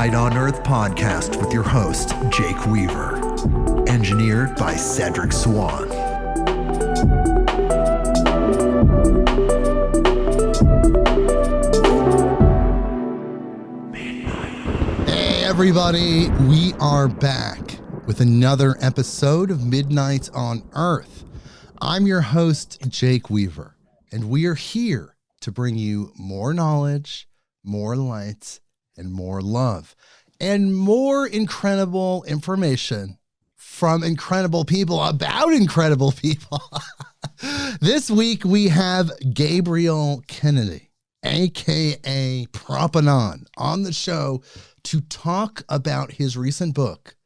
Midnight on Earth podcast with your host, Jake Weaver. Engineered by Cedric Swan. Hey, everybody. We are back with another episode of Midnight on Earth. I'm your host, Jake Weaver, and we are here to bring you more knowledge, more light, and more love, and more incredible information from incredible people about incredible people. This week we have Gabriel Kennedy, aka Propanon, on the show to talk about his recent book,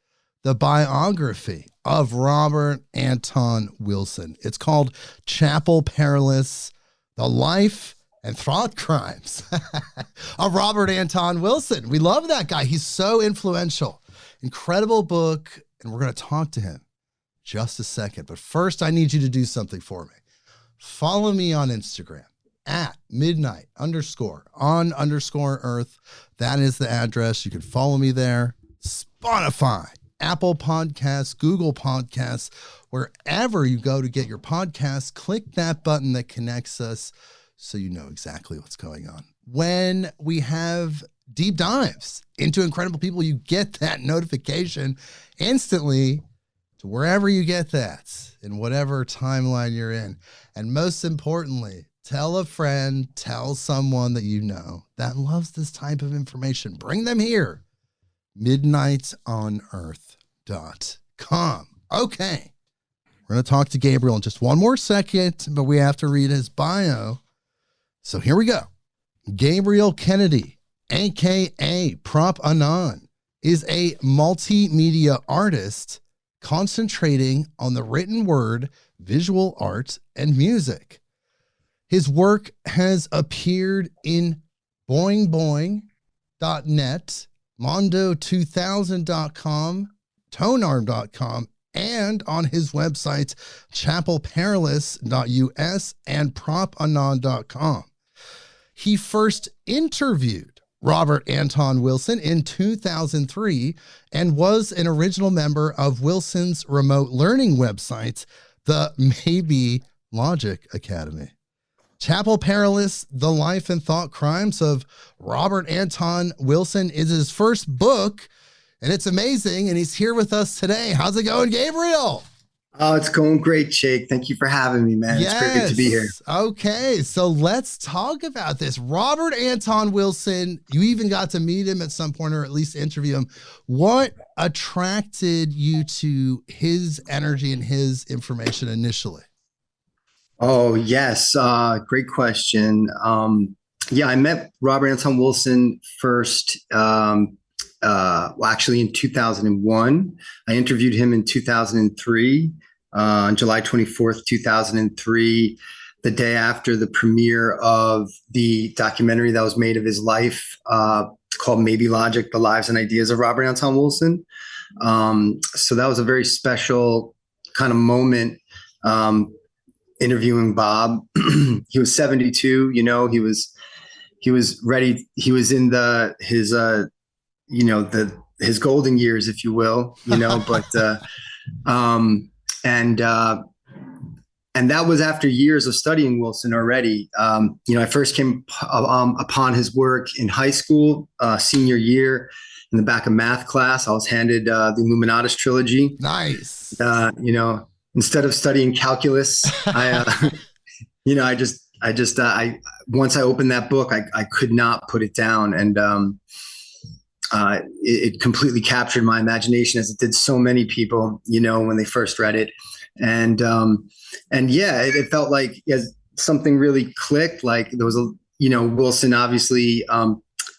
the biography of Robert Anton Wilson. It's called Chapel Perilous, The Life and Thought Crimes of Robert Anton Wilson. We love that guy. He's so influential. Incredible book, and we're going to talk to him just a second. But first, I need you to do something for me. Follow me on Instagram at midnight_on_earth. That is the address. You can follow me there. Spotify, Apple Podcasts, Google Podcasts, wherever you go to get your podcasts, click that button that connects us so you know exactly what's going on. When we have deep dives into incredible people, you get that notification instantly to wherever you get that, in whatever timeline you're in. And most importantly, tell a friend, tell someone that you know that loves this type of information. Bring them here. midnightonearth.com. Okay. We're going to talk to Gabriel in just one more second, but we have to read his bio. So here we go. Gabriel Kennedy, aka Propanon, is a multimedia artist concentrating on the written word, visual art, and music. His work has appeared in boingboing.net, mondo2000.com, tonarm.com, and on his websites, chapelperilous.us and propanon.com. He first interviewed Robert Anton Wilson in 2003 and was an original member of Wilson's remote learning website, the Maybe Logic Academy. Chapel Perilous, The Life and Thought Crimes of Robert Anton Wilson is his first book, and it's amazing, and he's here with us today. How's it going, Gabriel? Oh, it's going great, Jake. Thank you for having me, man. Yes. It's great to be here. Okay, so let's talk about this. Robert Anton Wilson, you even got to meet him at some point, or at least interview him. What attracted you to his energy and his information initially? Oh, yes. Great question. I met Robert Anton Wilson first, actually in 2001. I interviewed him in 2003, on July 24th, 2003, the day after the premiere of the documentary that was made of his life, called Maybe Logic, The Lives and Ideas of Robert Anton Wilson. So that was a very special kind of moment, interviewing Bob. He was 72, he was ready. He was in his golden years, if you will, but, and that was after years of studying Wilson already. I first came upon his work in high school, senior year, in the back of math class. I was handed the Illuminatus trilogy. Nice. Instead of studying calculus, once I opened that book, I could not put it down. And it completely captured my imagination, as it did so many people, when they first read it. And it felt like something really clicked. Like there was Wilson obviously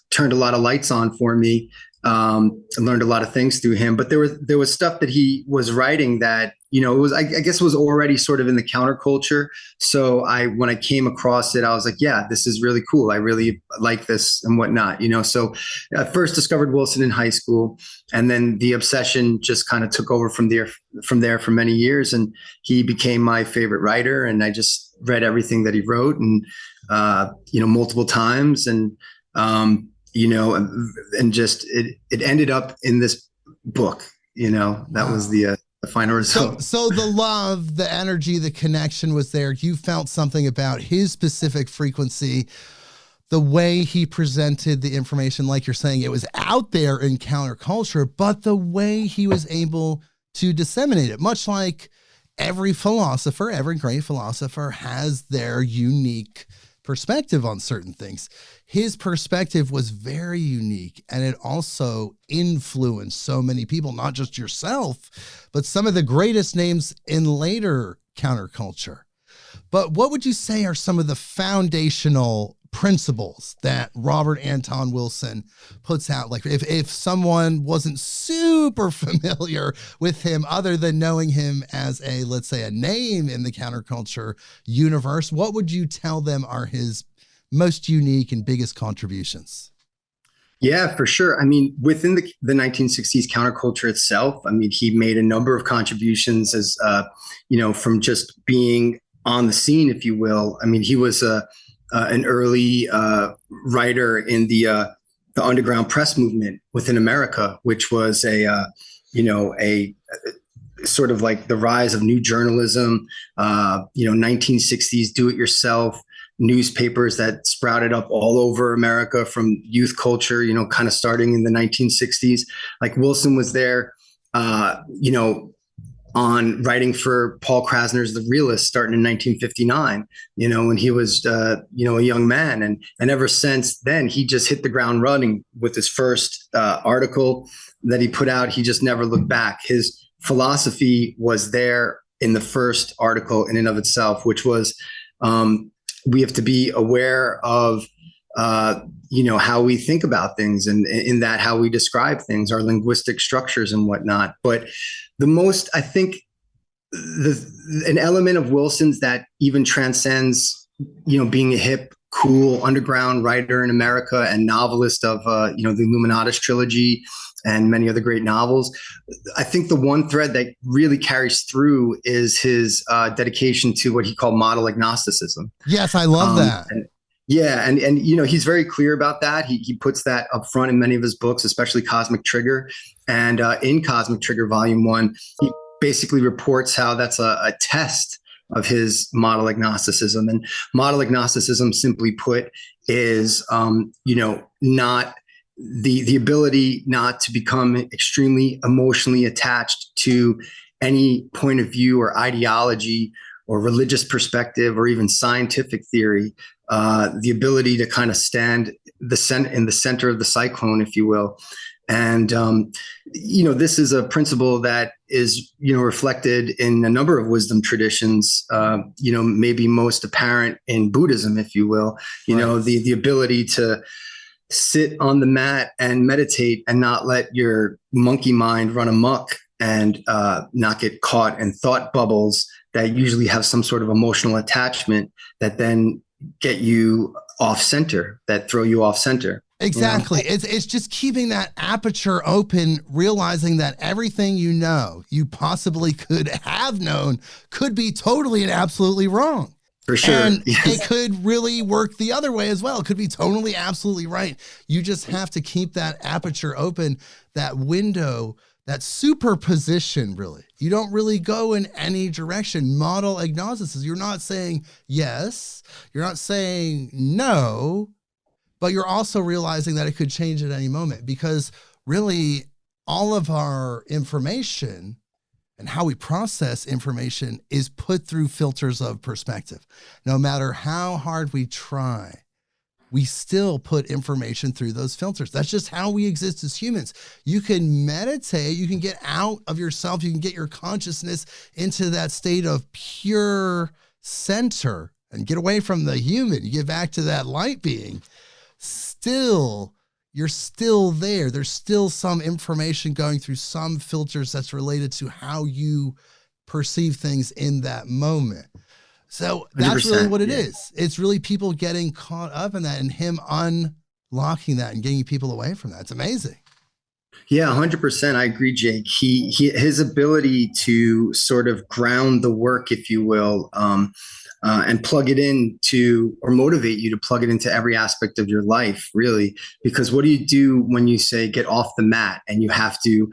turned a lot of lights on for me. I learned a lot of things through him, but there was stuff that he was writing that, I guess was already sort of in the counterculture. So when I came across it, I was like, yeah, this is really cool. I really like this and whatnot, So I first discovered Wilson in high school, and then the obsession just kind of took over from there for many years. And he became my favorite writer, and I just read everything that he wrote, and, multiple times. And, and just it ended up in this book. That was Wow. the final So, result. so the love, the energy, the connection was there. You felt something about his specific frequency, the way he presented the information, like you're saying, it was out there in counterculture, but the way he was able to disseminate it, much like every philosopher, every great philosopher has their unique perspective on certain things. His perspective was very unique, and it also influenced so many people, not just yourself, but some of the greatest names in later counterculture. But what would you say are some of the foundational principles that Robert Anton Wilson puts out? Like if someone wasn't super familiar with him, other than knowing him as a, let's say, a name in the counterculture universe, what would you tell them are his most unique and biggest contributions? Yeah, for sure. I mean, within the 1960s counterculture itself, I mean, he made a number of contributions as, from just being on the scene, if you will. I mean, he was an early writer in the underground press movement within America, which was a sort of like the rise of new journalism, 1960s do-it-yourself newspapers that sprouted up all over America from youth culture, kind of starting in the 1960s. Like Wilson was there, on writing for Paul Krasner's The Realist starting in 1959, when he was, a young man. And ever since then, he just hit the ground running with his first article that he put out. He just never looked back. His philosophy was there in the first article in and of itself, which was, we have to be aware of, how we think about things, and in that how we describe things, our linguistic structures and whatnot. But the most, I think, an element of Wilson's that even transcends, being a hip, cool underground writer in America and novelist of, the Illuminatus trilogy and many other great novels. I think the one thread that really carries through is his dedication to what he called model agnosticism. Yes, I love that. And he's very clear about that. He puts that up front in many of his books, especially Cosmic Trigger. And in Cosmic Trigger Volume 1, he basically reports how that's a test of his model agnosticism. And model agnosticism, simply put, is not the ability not to become extremely emotionally attached to any point of view or ideology or religious perspective or even scientific theory. The ability to kind of stand in the center of the cyclone, if you will. And, this is a principle that is, reflected in a number of wisdom traditions, maybe most apparent in Buddhism, if you will, right. The ability to sit on the mat and meditate and not let your monkey mind run amok and not get caught in thought bubbles that usually have some sort of emotional attachment that then get you off center, that throw you off center. Exactly. It's just keeping that aperture open, realizing that everything you possibly could have known could be totally and absolutely wrong. For sure. And yes. It could really work the other way as well. It could be totally, absolutely right. You just have to keep that aperture open, that window, that superposition, really. You don't really go in any direction. Model agnosticism. You're not saying yes. You're not saying no, but you're also realizing that it could change at any moment, because really all of our information and how we process information is put through filters of perspective. No matter how hard we try, we still put information through those filters. That's just how we exist as humans. You can meditate, you can get out of yourself, you can get your consciousness into that state of pure center and get away from the human. You get back to that light being. Still, you're still there. There's still some information going through some filters that's related to how you perceive things in that moment. So that's really what it is. It's really people getting caught up in that and him unlocking that and getting people away from that. It's amazing. Yeah, 100%. I agree, Jake. His ability to sort of ground the work, if you will, and plug it into, or motivate you to plug it into every aspect of your life, really. Because what do you do when you say get off the mat and you have to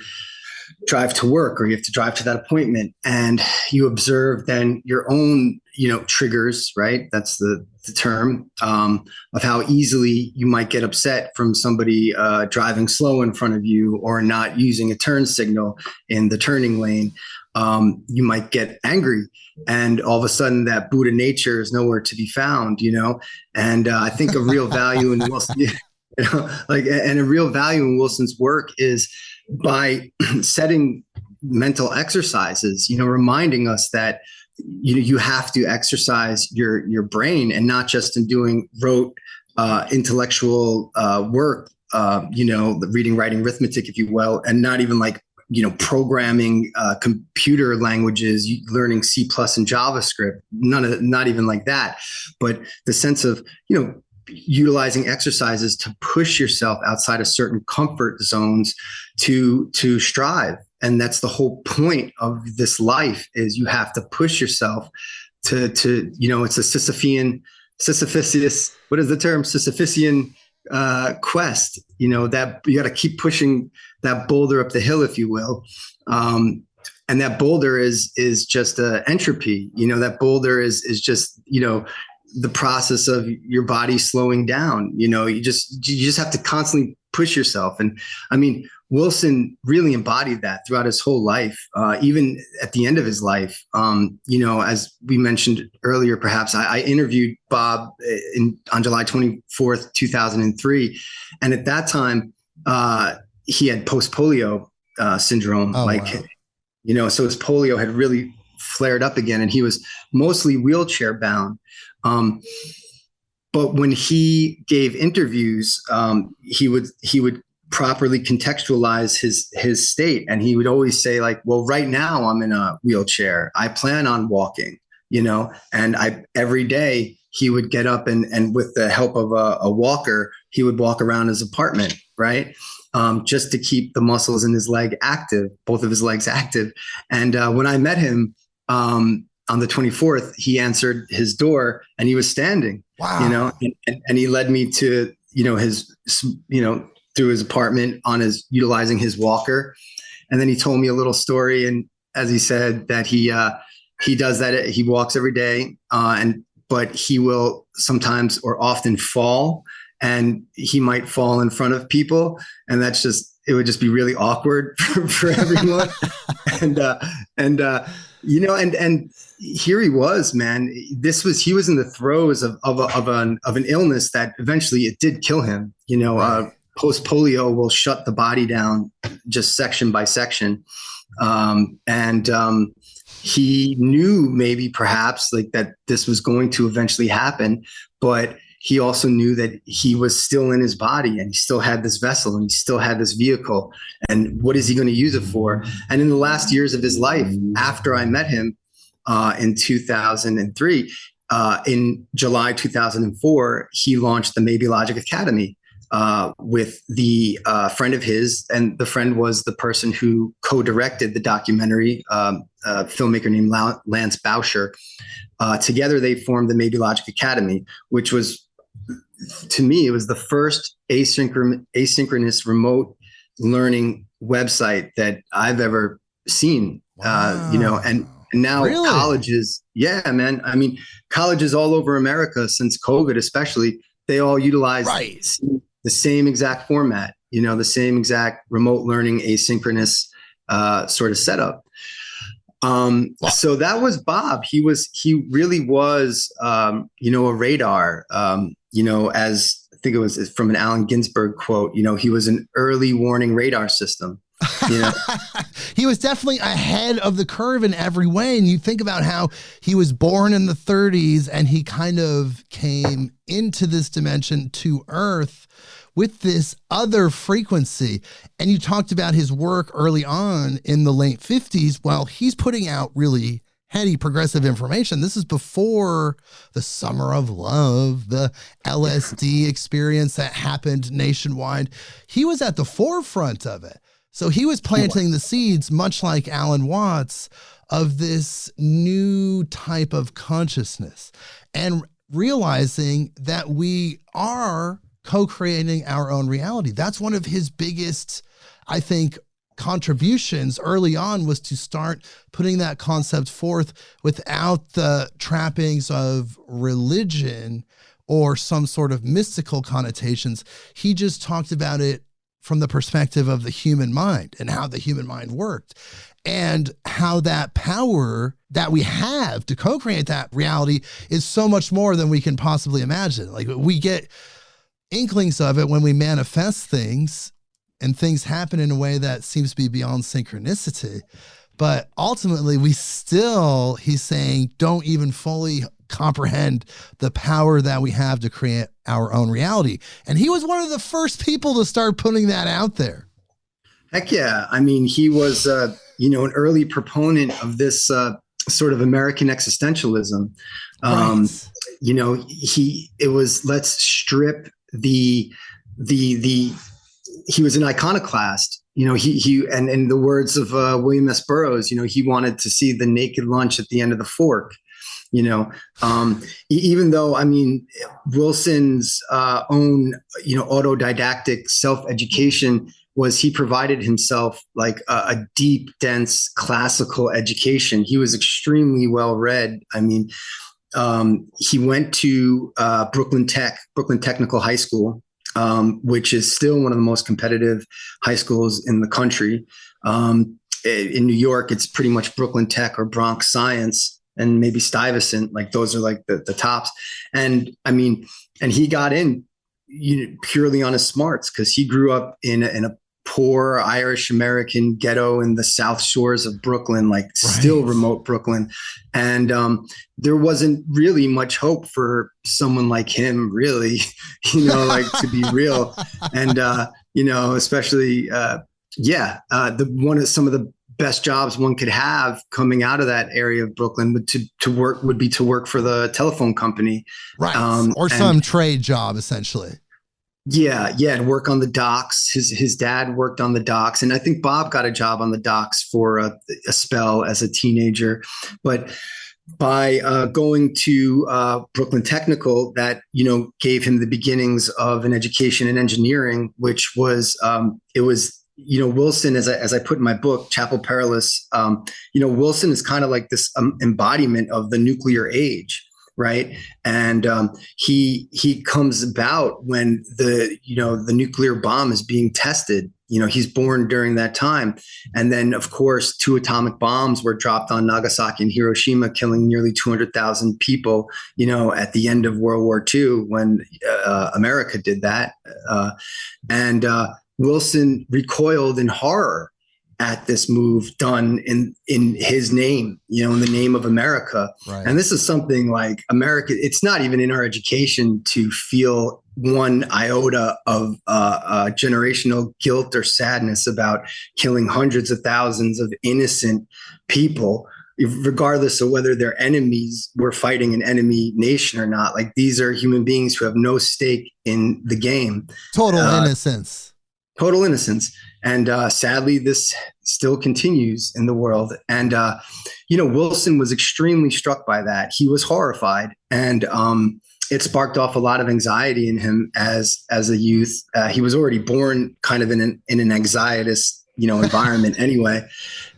drive to work, or you have to drive to that appointment, and you observe then your own, triggers, right? That's the term, of how easily you might get upset from somebody driving slow in front of you, or not using a turn signal in the turning lane. You might get angry, and all of a sudden that Buddha nature is nowhere to be found, and I think a real value in Wilson, and a real value in Wilson's work is by setting mental exercises, reminding us that you have to exercise your brain, and not just in doing rote intellectual work, reading, writing, arithmetic, if you will, and not even like programming computer languages, learning C+ and JavaScript, not even like that, but the sense of utilizing exercises to push yourself outside of certain comfort zones to strive. And that's the whole point of this life, is you have to push yourself to it's a Sisypheus, what is the term? Sisyphean quest, that you got to keep pushing that boulder up the hill, if you will. And that boulder is just entropy. That boulder is just, the process of your body slowing down. You just have to constantly push yourself. And I mean, Wilson really embodied that throughout his whole life, even at the end of his life. As we mentioned earlier, perhaps I interviewed Bob on July 24th, 2003. And at that time, he had post-polio syndrome. Wow. So his polio had really flared up again, and he was mostly wheelchair bound. But when he gave interviews, he would properly contextualize his state. And he would always say, like, well, right now I'm in a wheelchair. I plan on walking, and every day he would get up and with the help of a walker, he would walk around his apartment, right? Just to keep the muscles in his leg active, both of his legs active. And when I met him on the 24th, he answered his door and he was standing. Wow. And he led me to, his, through his apartment utilizing his walker. And then he told me a little story. And as he said, that he does that, he walks every day, but he will sometimes or often fall, and he might fall in front of people. And it would just be really awkward for everyone. And here he was, man. He was in the throes of an illness that eventually it did kill him. Post polio will shut the body down just section by section. He knew maybe perhaps like that this was going to eventually happen, but he also knew that he was still in his body, and he still had this vessel, and he still had this vehicle. And what is he going to use it for? And in the last years of his life, after I met him in 2003, in July 2004, he launched the Maybe Logic Academy with the friend of his. And the friend was the person who co-directed the documentary, a filmmaker named Lance Bauscher. Together, they formed the Maybe Logic Academy, which was, to me, it was the first asynchronous remote learning website that I've ever seen. Wow. And now Really? colleges, yeah, man. I mean, colleges all over America since COVID, especially, they all utilize the same exact format, the same exact remote learning asynchronous sort of setup. So that was Bob. He really was, a radar, as I think it was from an Allen Ginsberg quote, he was an early warning radar system. He was definitely ahead of the curve in every way. And you think about how he was born in the 30s and he kind of came into this dimension to Earth with this other frequency. And you talked about his work early on in the late 50s. Well, he's putting out really heady progressive information. This is before the Summer of Love, the LSD experience that happened nationwide. He was at the forefront of it. So he was planting the seeds, much like Alan Watts, of this new type of consciousness and realizing that we are co-creating our own reality. That's one of his biggest, I think, contributions early on, was to start putting that concept forth without the trappings of religion or some sort of mystical connotations. He just talked about it from the perspective of the human mind and how the human mind worked, and how that power that we have to co-create that reality is so much more than we can possibly imagine. Like, we get inklings of it when we manifest things, and things happen in a way that seems to be beyond synchronicity. But ultimately, he's saying, don't even fully comprehend the power that we have to create our own reality. And he was one of the first people to start putting that out there. Heck yeah. I mean, he was, an early proponent of this sort of American existentialism. Right. It was, let's strip he was an iconoclast. And in the words of William S. Burroughs, he wanted to see the naked lunch at the end of the fork. Even though, I mean, Wilson's own, autodidactic self-education was, he provided himself like a deep, dense classical education. He was extremely well read. I mean, he went to Brooklyn Technical High School, which is still one of the most competitive high schools in the country. In New York, it's pretty much Brooklyn Tech or Bronx Science, and maybe Stuyvesant. Like, those are like the tops. And I mean, and he got in purely on his smarts, because he grew up in a poor Irish American ghetto in the South Shores of Brooklyn, like still remote Brooklyn. And there wasn't really much hope for someone like him, really, to be real. And, especially, some of the best jobs one could have coming out of that area of Brooklyn would be to work for the telephone company. Right. Or some trade job, essentially. Yeah, and work on the docks. His dad worked on the docks, and I think Bob got a job on the docks for a spell as a teenager. But by going to Brooklyn Technical, that gave him the beginnings of an education in engineering, which was Wilson, as I put in my book, Chapel Perilous. Wilson is kind of like this embodiment of the nuclear age. Right. And he comes about when the nuclear bomb is being tested. He's born during that time. And then, of course, 2 atomic bombs were dropped on Nagasaki and Hiroshima, killing nearly 200,000 people, at the end of World War II, when America did that. And Wilson recoiled in horror at this move done in his name, in the name of America. Right. And this is something like America, it's not even in our education to feel one iota of generational guilt or sadness about killing hundreds of thousands of innocent people, regardless of whether they're enemies, we're fighting an enemy nation or not. Like, these are human beings who have no stake in the game. Total innocence. Total innocence. And sadly, this still continues in the world. And, Wilson was extremely struck by that. He was horrified. And it sparked off a lot of anxiety in him as a youth. He was already born kind of in an anxietous, environment anyway.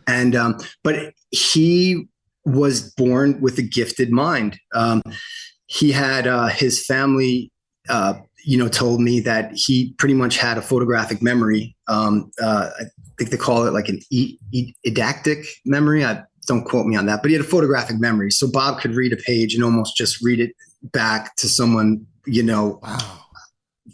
And but he was born with a gifted mind. He had his family told me that he pretty much had a photographic memory. I think they call it like an eidactic memory. Don't quote me on that, but he had a photographic memory. So Bob could read a page and almost just read it back to someone, wow,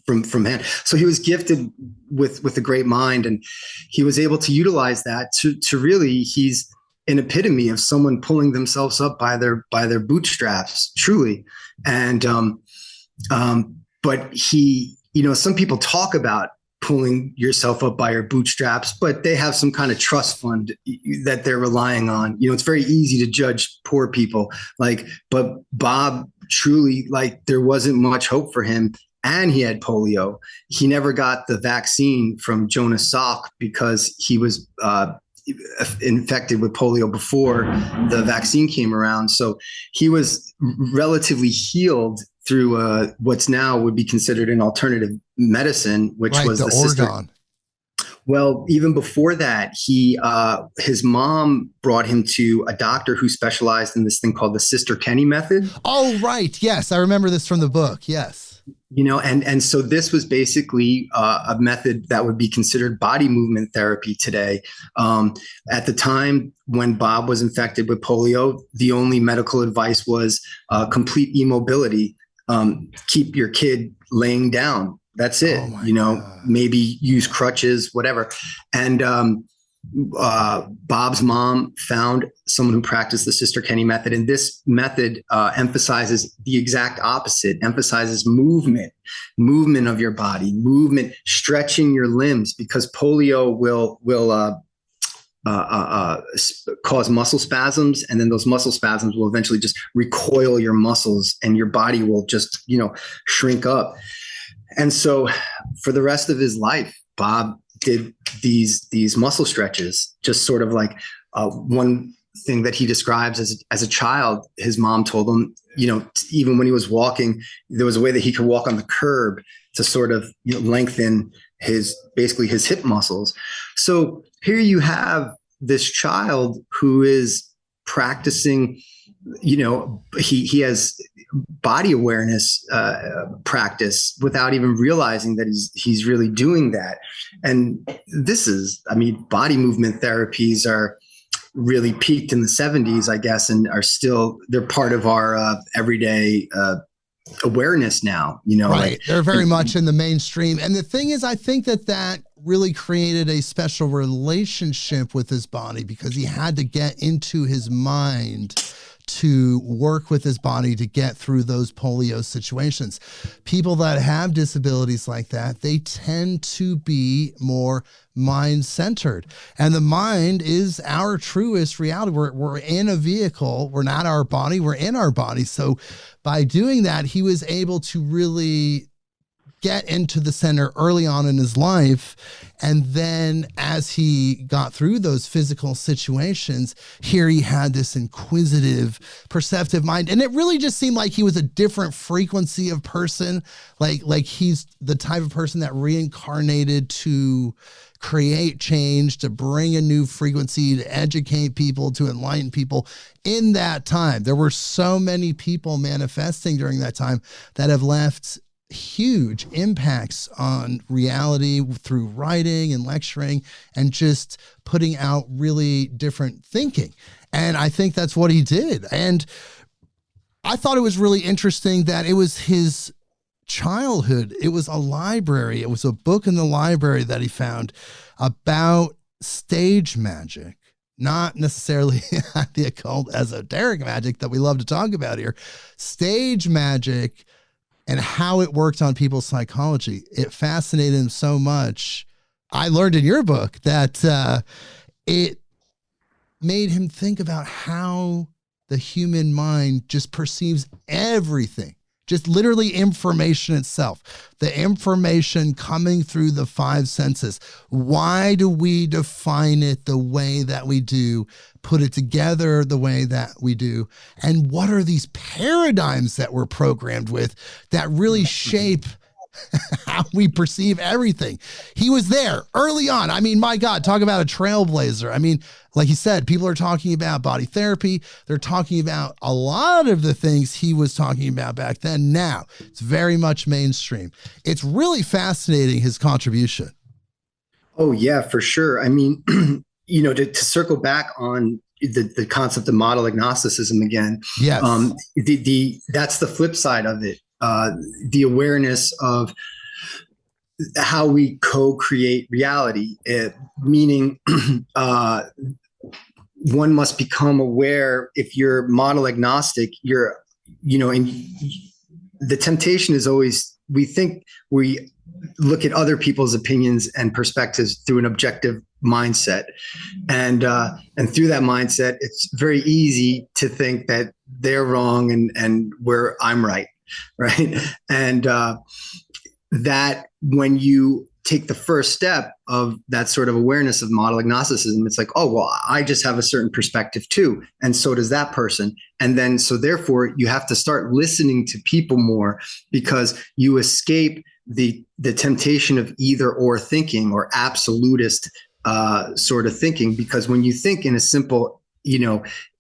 from hand. So he was gifted with a great mind, and he was able to utilize that to really, he's an epitome of someone pulling themselves up by their bootstraps, truly. And, but he, some people talk about pulling yourself up by your bootstraps, but they have some kind of trust fund that they're relying on. It's very easy to judge poor people, but Bob truly, there wasn't much hope for him. and he had polio. He never got the vaccine from Jonas Salk because he was infected with polio before the vaccine came around. So he was relatively healed through what's now would be considered an alternative medicine, which was the Orgone. Well, even before that, his mom brought him to a doctor who specialized in this thing called the Sister Kenny method. Oh, right. Yes, I remember this from the book. Yes. And so this was basically a method that would be considered body movement therapy today. At the time when Bob was infected with polio, the only medical advice was complete immobility. Keep your kid laying down. That's it. God. Maybe use crutches, whatever. And Bob's mom found someone who practiced the Sister Kenny method. And this method emphasizes the exact opposite, emphasizes movement of your body, movement, stretching your limbs, because polio will cause muscle spasms. And then those muscle spasms will eventually just recoil your muscles and your body will just, shrink up. And so for the rest of his life, Bob did these muscle stretches, just sort of like one thing that he describes as a child. His mom told him, even when he was walking, there was a way that he could walk on the curb to sort of lengthen his hip muscles. So here you have this child who is practicing, he has body awareness practice without even realizing that he's really doing that. And this is, body movement therapies are really peaked in the 70s, I guess, and they're part of our everyday awareness now, Right. They're very much in the mainstream. And the thing is, I think that really created a special relationship with his body, because he had to get into his mind to work with his body to get through those polio situations. People that have disabilities like that, they tend to be more mind-centered. And the mind is our truest reality. We're in a vehicle. We're not our body. We're in our body. So by doing that, he was able to really get into the center early on in his life. And then as he got through those physical situations, here he had this inquisitive, perceptive mind. And it really just seemed like he was a different frequency of person. Like he's the type of person that reincarnated to create change, to bring a new frequency, to educate people, to enlighten people in that time. There were so many people manifesting during that time that have left huge impacts on reality through writing and lecturing and just putting out really different thinking. And I think that's what he did. And I thought it was really interesting that it was his childhood. It was a library. It was a book in the library that he found about stage magic, not necessarily the occult esoteric magic that we love to talk about here. Stage magic and how it worked on people's psychology. It fascinated him so much. I learned in your book that it made him think about how the human mind just perceives everything, just literally information itself, the information coming through the five senses. Why do we define it the way that we do, put it together the way that we do? And what are these paradigms that we're programmed with that really shape how we perceive everything? He was there early on. My God, talk about a trailblazer. Like he said, people are talking about body therapy. They're talking about a lot of the things he was talking about back then. Now it's very much mainstream. It's really fascinating, his contribution. Oh yeah, for sure. To circle back on the concept of model agnosticism again. Yes. That's the flip side of it. The awareness of how we co-create reality, meaning one must become aware. If you're model agnostic, and the temptation is always, we look at other people's opinions and perspectives through an objective mindset. And through that mindset, it's very easy to think that they're wrong and where I'm right. Right. And that when you take the first step of that sort of awareness of model agnosticism, it's like, oh, well, I just have a certain perspective too. And so does that person. And then, so therefore you have to start listening to people more, because you escape the temptation of either or thinking, or absolutist sort of thinking. Because when you think in a simple,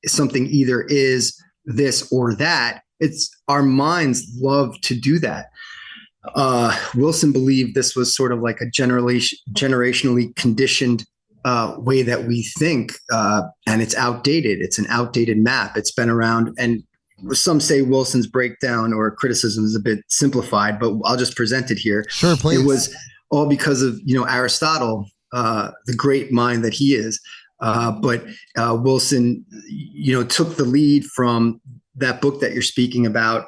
something either is this or that, it's, our minds love to do that. Wilson believed this was sort of like a generationally conditioned way that we think, and it's outdated. It's an outdated map. It's been around, and some say Wilson's breakdown or criticism is a bit simplified, but I'll just present it here. Sure, please. It was all because of Aristotle, the great mind that he is. But Wilson, took the lead from that book that you're speaking about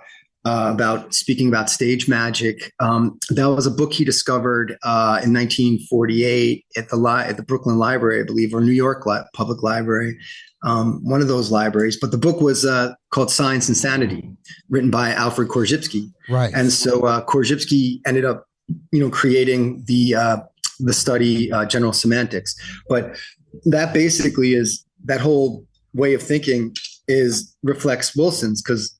speaking about stage magic. That was a book he discovered in 1948 at the Brooklyn Library, I believe, or New York Public Library, one of those libraries. But the book was called Science and Sanity, written by Alfred Korzybski. Right. And so Korzybski ended up, creating the study general semantics. But that basically is, that whole way of thinking reflects Wilson's, because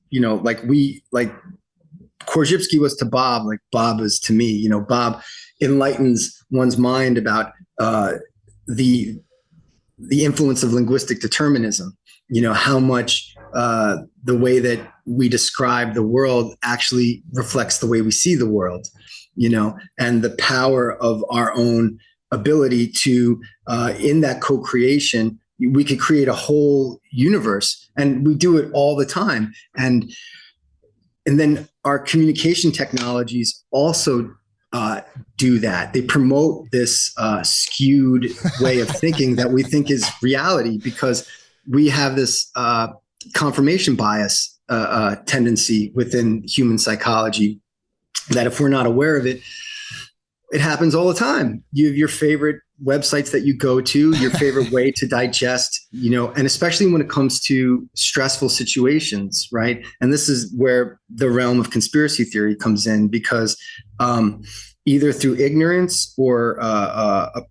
Korzybski was to Bob like Bob is to me. Bob enlightens one's mind about the influence of linguistic determinism. How much the way that we describe the world actually reflects the way we see the world. And the power of our own ability to in that co-creation, we could create a whole universe, and we do it all the time. And then our communication technologies also do that. They promote this skewed way of thinking that we think is reality, because we have this confirmation bias tendency within human psychology that if we're not aware of it, it happens all the time. You have your favorite websites that you go to, your favorite way to digest, and especially when it comes to stressful situations, right? And this is where the realm of conspiracy theory comes in, because either through ignorance or a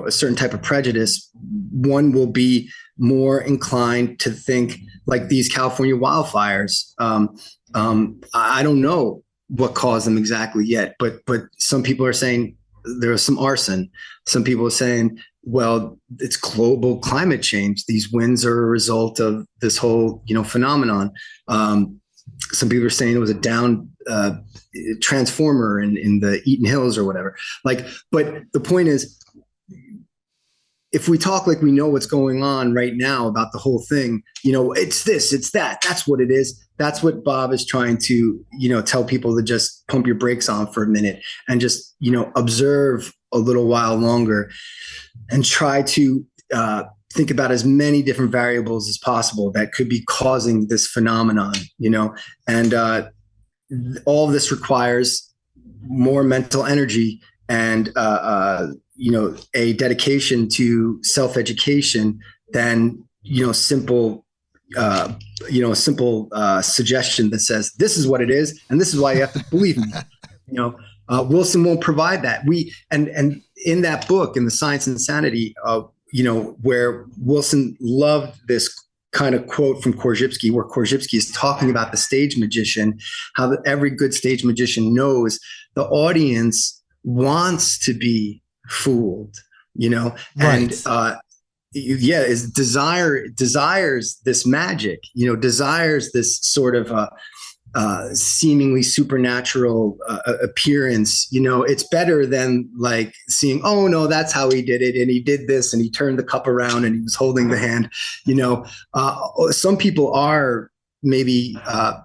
certain type of prejudice, one will be more inclined to think like these California wildfires. I don't know what caused them exactly yet, but some people are saying there was some arson. Some people are saying, well, it's global climate change. These winds are a result of this whole, phenomenon. Some people are saying it was a down transformer in the Eaton Hills or whatever. But the point is, if we talk like we know what's going on right now about the whole thing, it's this, it's that, that's what it is. That's what Bob is trying to, tell people to just pump your brakes on for a minute and just, observe a little while longer and try to think about as many different variables as possible that could be causing this phenomenon, and all of this requires more mental energy and, a dedication to self-education than, simple suggestion that says, this is what it is, and this is why you have to believe me. Wilson won't provide that. And in that book, in the Science and Sanity, where Wilson loved this kind of quote from Korzybski, where Korzybski is talking about the stage magician, how every good stage magician knows the audience wants to be fooled, right. And is desires this magic, desires this sort of seemingly supernatural appearance. It's better than like seeing, oh no, that's how he did it, and he did this, and he turned the cup around, and he was holding the hand. Some people are maybe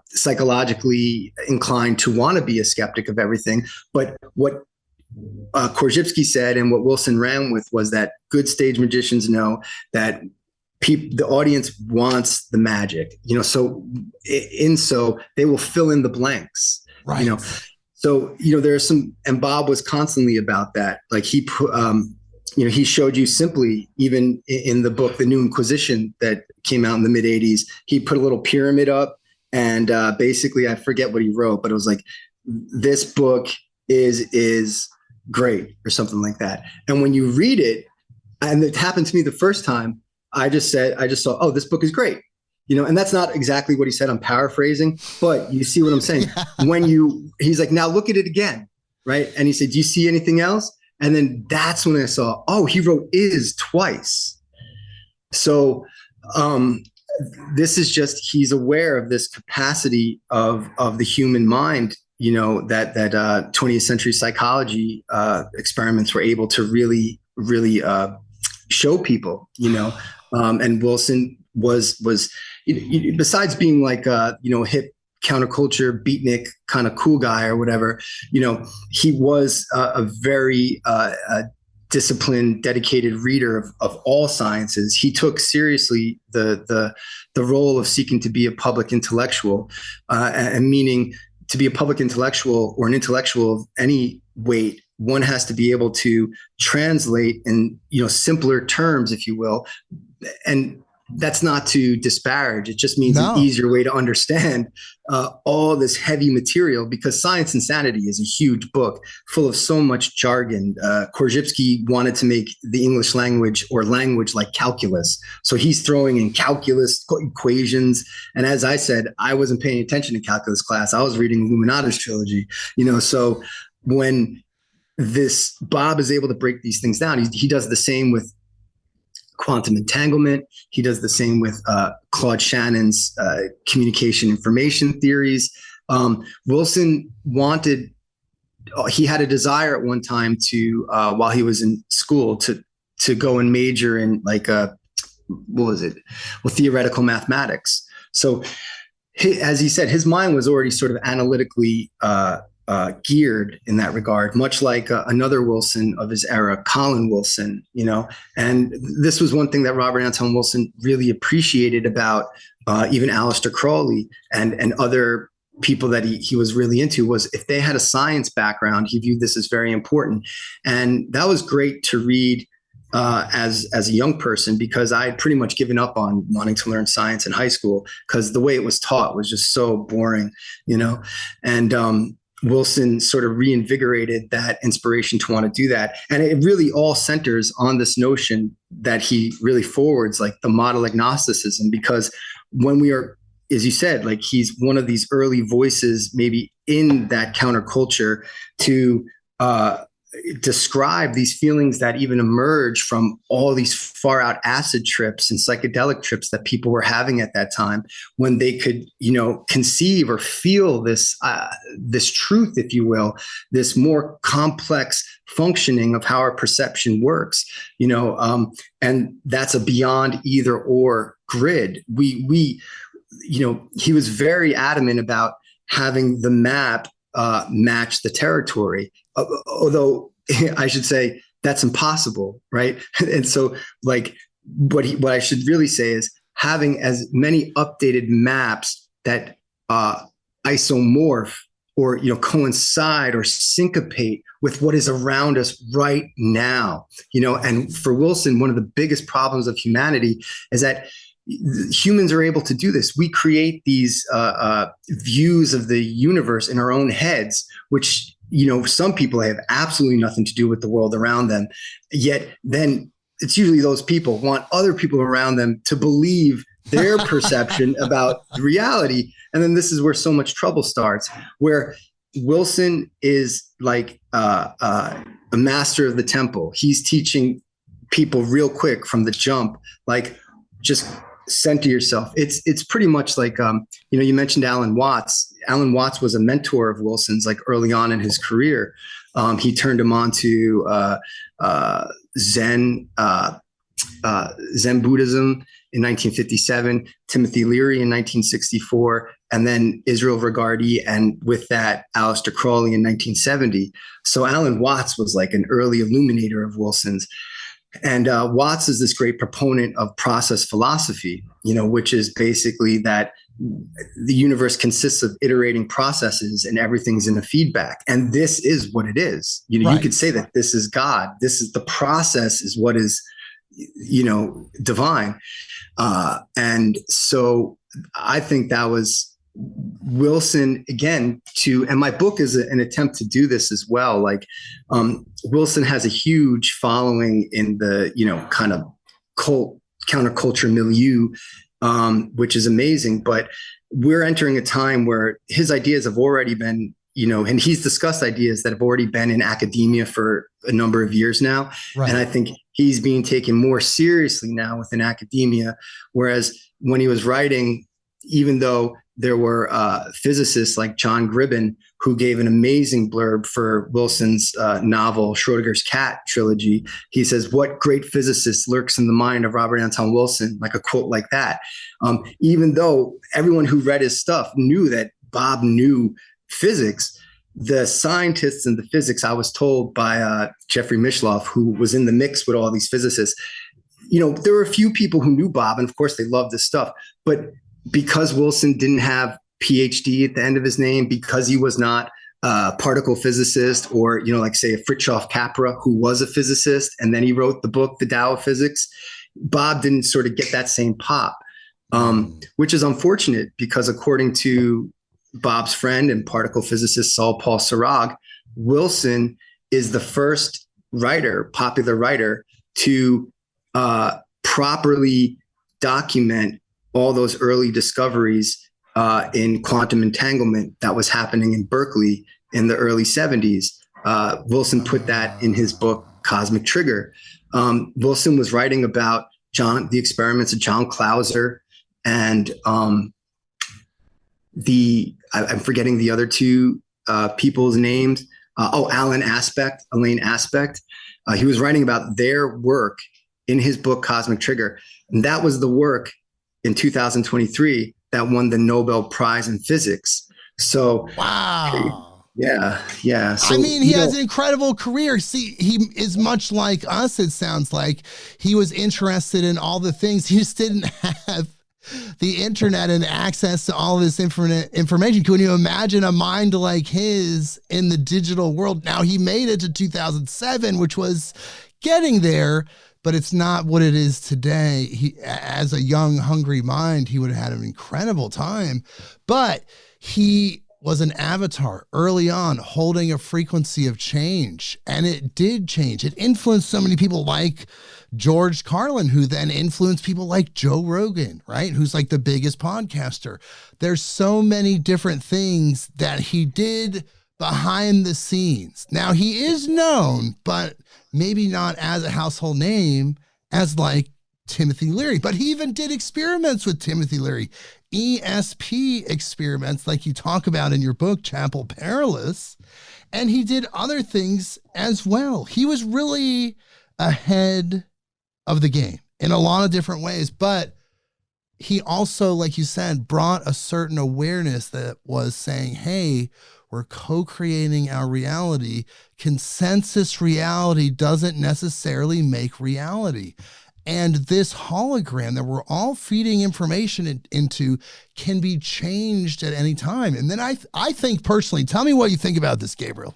psychologically inclined to want to be a skeptic of everything, but what Korzybski said and what Wilson ran with was that good stage magicians know that the audience wants the magic, so they will fill in the blanks, right. So, there's and Bob was constantly about that. Like he put, he showed you simply, even in the book, The New Inquisition that came out in the mid 80s, he put a little pyramid up and basically, I forget what he wrote, but it was like, this book is great, or something like that. And when you read it, and it happened to me the first time, I just saw, oh, this book is great. And that's not exactly what he said. I'm paraphrasing, but you see what I'm saying. He's like, now look at it again. Right. And he said, do you see anything else? And then that's when I saw, oh, he wrote is twice. So, this is just, he's aware of this capacity of the human mind, that 20th century psychology experiments were able to really show people, and Wilson was besides being like hip counterculture beatnik kind of cool guy or whatever, he was a very disciplined, dedicated reader of all sciences. He took seriously the role of seeking to be a public intellectual, and meaning to be a public intellectual or an intellectual of any weight, one has to be able to translate in simpler terms, if you will. And that's not to disparage. It just means an easier way to understand all this heavy material, because Science and Sanity is a huge book full of so much jargon. Korzybski wanted to make the English language or language like calculus. So he's throwing in calculus equations. And as I said, I wasn't paying attention to calculus class. I was reading Illuminatus trilogy, so when this Bob is able to break these things down, he does the same with quantum entanglement. He does the same with Claude Shannon's communication information theories. Wilson he had a desire at one time to, while he was in school, to go and major in theoretical mathematics. So as he said, his mind was already sort of analytically geared in that regard, much like another Wilson of his era, Colin Wilson, and this was one thing that Robert Anton Wilson really appreciated about even Aleister Crowley and other people that he was really into, was if they had a science background, he viewed this as very important. And that was great to read as a young person, because I had pretty much given up on wanting to learn science in high school, because the way it was taught was just so boring, and Wilson sort of reinvigorated that inspiration to want to do that. And it really all centers on this notion that he really forwards, like the model agnosticism, because when we are, as you said, like he's one of these early voices maybe in that counterculture to describe these feelings that even emerge from all these far out acid trips and psychedelic trips that people were having at that time, when they could, conceive or feel this truth, if you will, this more complex functioning of how our perception works, and that's a beyond either or grid. He was very adamant about having the map match the territory, although I should say that's impossible, right? And so, like, what I should really say is having as many updated maps that isomorph or coincide or syncopate with what is around us right now. And for Wilson, one of the biggest problems of humanity is that humans are able to do this. We create these views of the universe in our own heads, which, some people have absolutely nothing to do with the world around them. Yet then it's usually those people want other people around them to believe their perception about reality. And then this is where so much trouble starts, where Wilson is like a master of the temple. He's teaching people real quick from the jump, like, just center yourself. It's pretty much like, you mentioned Alan Watts. Alan Watts was a mentor of Wilson's, like early on in his career. He turned him on to Zen Buddhism in 1957, Timothy Leary in 1964, and then Israel Regardie, and with that, Aleister Crowley in 1970. So Alan Watts was like an early illuminator of Wilson's. And Watts is this great proponent of process philosophy, which is basically that the universe consists of iterating processes and everything's in a feedback. And this is what it is. Right. You could say that this is God. This is the process is what is, divine. And so I think that was Wilson again and my book is an attempt to do this as well. Like, Wilson has a huge following in the, kind of cult counterculture milieu, which is amazing. But we're entering a time where his ideas have already been, and he's discussed ideas that have already been in academia for a number of years now. Right. And I think he's being taken more seriously now within academia. Whereas when he was writing, even though there were physicists like John Gribben, who gave an amazing blurb for Wilson's novel, Schrodinger's Cat trilogy. He says, "What great physicist lurks in the mind of Robert Anton Wilson?" Like a quote like that. Even though everyone who read his stuff knew that Bob knew physics, the scientists and the physics, I was told by Jeffrey Mishloff, who was in the mix with all these physicists, there were a few people who knew Bob, and of course they loved his stuff. But because Wilson didn't have PhD at the end of his name, because he was not a particle physicist, or, like say a Fritjof Capra, who was a physicist, and then he wrote the book, The Tao of Physics, Bob didn't sort of get that same pop, which is unfortunate because according to Bob's friend and particle physicist Saul Paul Sarag, Wilson is the first popular writer to properly document all those early discoveries in quantum entanglement that was happening in Berkeley in the early 70s. Wilson put that in his book, Cosmic Trigger. Wilson was writing about the experiments of John Clauser and I'm forgetting the other two people's names. Elaine Aspect. He was writing about their work in his book, Cosmic Trigger. And that was the work in 2023 that won the Nobel Prize in Physics. So, wow. Yeah. So, he has an incredible career. See, he is much like us, it sounds like. He was interested in all the things. He just didn't have the internet and access to all this information. Can you imagine a mind like his in the digital world? Now, he made it to 2007, which was getting there, but it's not what it is today. He, as a young, hungry mind, he would have had an incredible time, but he was an avatar early on, holding a frequency of change, and it did change. It influenced so many people like George Carlin, who then influenced people like Joe Rogan, right? Who's like the biggest podcaster. There's so many different things that he did behind the scenes. Now, he is known, but maybe not as a household name as like Timothy Leary, but he even did experiments with Timothy Leary, ESP experiments like you talk about in your book, Chapel Perilous, and he did other things as well. He was really ahead of the game in a lot of different ways, but he also, like you said, brought a certain awareness that was saying, hey, we're co-creating our reality. Consensus reality doesn't necessarily make reality. And this hologram that we're all feeding information into can be changed at any time. And then I think personally, tell me what you think about this, Gabriel.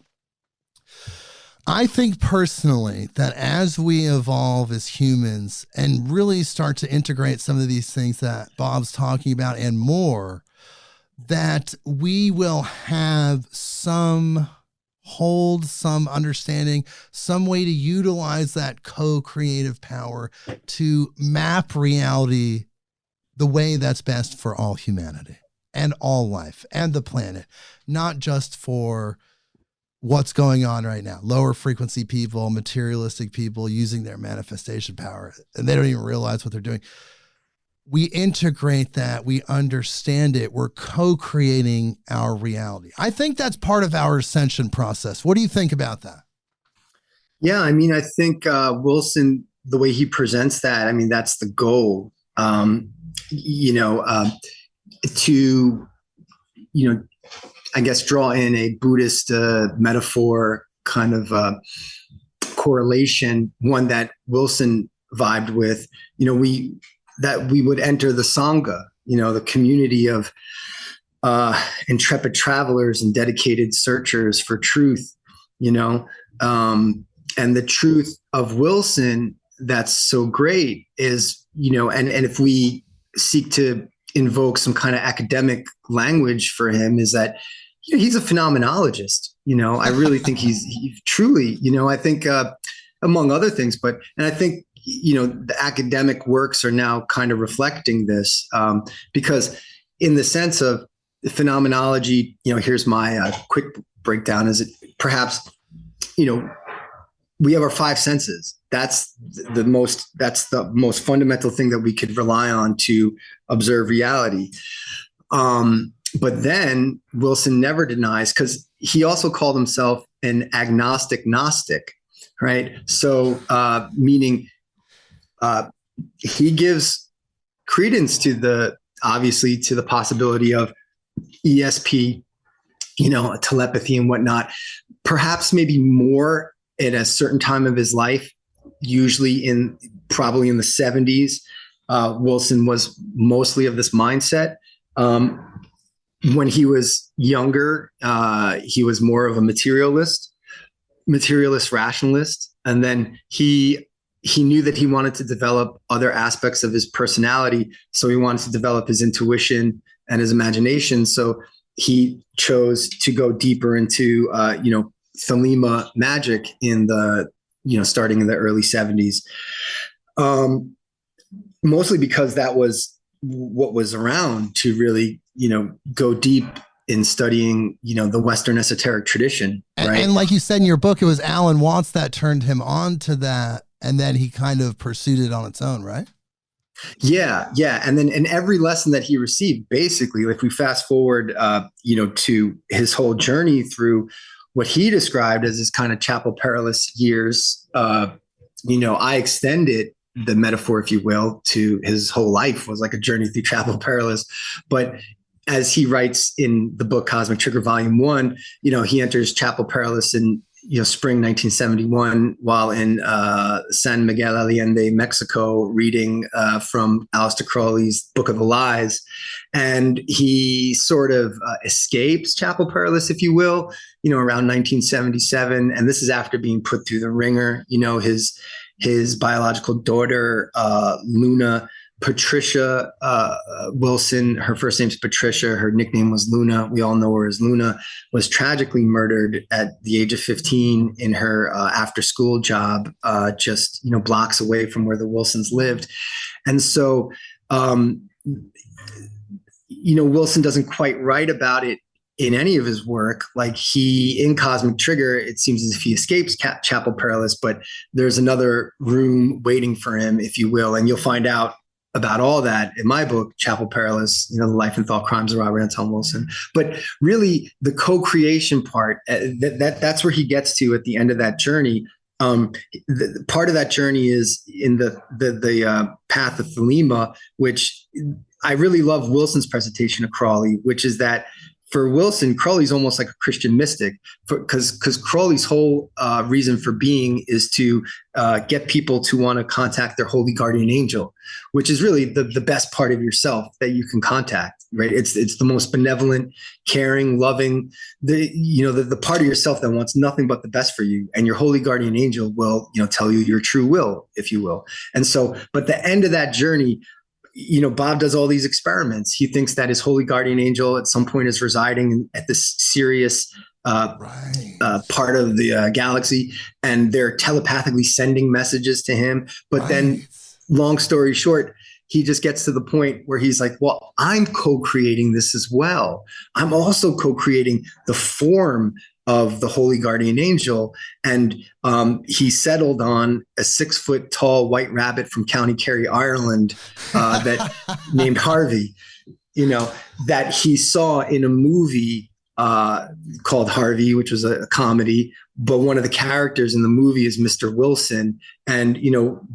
I think personally that as we evolve as humans and really start to integrate some of these things that Bob's talking about and more, that we will have some hold, some understanding, some way to utilize that co-creative power to map reality the way that's best for all humanity and all life and the planet, not just for what's going on right now. Lower frequency people, materialistic people using their manifestation power, and they don't even realize what they're doing. We integrate that, we understand it, we're co-creating our reality. I think that's part of our ascension process. What do you think about that? Yeah, I think Wilson, the way he presents that, that's the goal. To, I guess, draw in a Buddhist metaphor kind of correlation, one that Wilson vibed with, that we would enter the Sangha, the community of intrepid travelers and dedicated searchers for truth, and the truth of Wilson that's so great is, and if we seek to invoke some kind of academic language for him is that, he's a phenomenologist. I really think he truly, I think, among other things, and I think, the academic works are now kind of reflecting this, because in the sense of phenomenology, here's my quick breakdown, is it perhaps, we have our five senses. That's the most fundamental thing that we could rely on to observe reality. But then Wilson never denies, because he also called himself an agnostic Gnostic, right? So meaning he gives credence to obviously to the possibility of ESP, telepathy and whatnot, perhaps maybe more at a certain time of his life, usually probably in the 70s. Wilson was mostly of this mindset. When he was younger, he was more of a materialist rationalist. And then he knew that he wanted to develop other aspects of his personality. So he wanted to develop his intuition and his imagination. So he chose to go deeper into, Thelema magic starting in the early 70s. Mostly because that was what was around to really, go deep in studying, the Western esoteric tradition. Right. And like you said in your book, it was Alan Watts that turned him on to that. And then he kind of pursued it on its own, right? Yeah. Yeah. And then every lesson that he received, basically, if we fast forward, to his whole journey through what he described as his kind of Chapel Perilous years, I extended the metaphor, if you will, to his whole life was like a journey through Chapel Perilous. But as he writes in the book Cosmic Trigger Volume 1, he enters Chapel Perilous in spring 1971 while in San Miguel Allende, Mexico, reading from Aleister Crowley's Book of the Lies. And he sort of escapes Chapel Perilous, if you will, around 1977. And this is after being put through the ringer. His biological daughter, Luna Patricia Wilson, her first name's Patricia, her nickname was Luna. We all know her as Luna, was tragically murdered at the age of 15 in her after school job, just, blocks away from where the Wilsons lived. And so, Wilson doesn't quite write about it in any of his work. Like in Cosmic Trigger, it seems as if he escapes Chapel Perilous, but there's another room waiting for him, if you will. And you'll find out about all that in my book, Chapel Perilous, The Life and Thought Crimes of Robert Anton Wilson. But really the co-creation part, that's where he gets to at the end of that journey. Part of that journey is in the path of Thelema, which I really love Wilson's presentation of Crowley, which is that for Wilson, Crowley's almost like a Christian mystic, because Crowley's whole reason for being is to get people to want to contact their holy guardian angel, which is really the best part of yourself that you can contact, right? It's the most benevolent, caring, loving, the part of yourself that wants nothing but the best for you. And your holy guardian angel will, tell you your true will, if you will. And so, but the end of that journey, Bob does all these experiments. He thinks that his holy guardian angel at some point is residing at this Sirius part of the galaxy, and they're telepathically sending messages to him. But then, long story short, he just gets to the point where he's like, well, I'm co-creating this as well. I'm also co-creating the form of the holy guardian angel. And he settled on a 6-foot tall white rabbit from County Kerry, Ireland, that named Harvey, that he saw in a movie called Harvey, which was a comedy. But one of the characters in the movie is Mr. Wilson. And,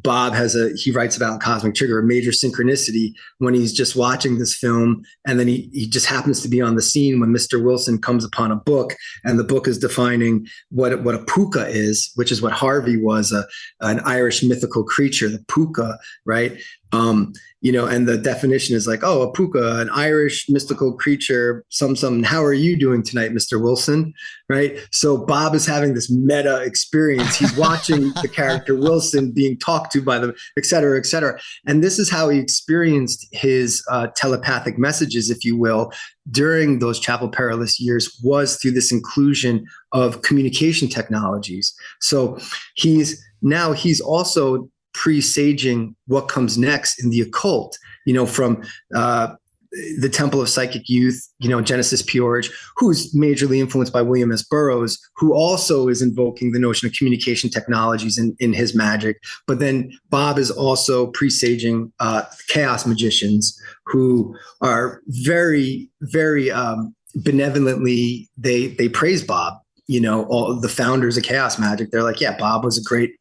Bob he writes about in Cosmic Trigger, a major synchronicity when he's just watching this film. And then he just happens to be on the scene when Mr. Wilson comes upon a book, and the book is defining what a puka is, which is what Harvey was, an Irish mythical creature, the puka, right? And the definition is like, oh, a puka, an Irish mystical creature, how are you doing tonight, Mr. Wilson? Right. So Bob is having this meta experience. He's watching the character Wilson being talked to by the, et cetera, et cetera. And this is how he experienced his telepathic messages, if you will, during those Chapel Perilous years, was through this inclusion of communication technologies. So he's also presaging what comes next in the occult, from the Temple of Psychic Youth, Genesis Peorage, who's majorly influenced by William S. Burroughs, who also is invoking the notion of communication technologies in his magic. But then Bob is also presaging chaos magicians who are very, very benevolently, they praise Bob, all the founders of chaos magic. They're like, yeah, Bob was a great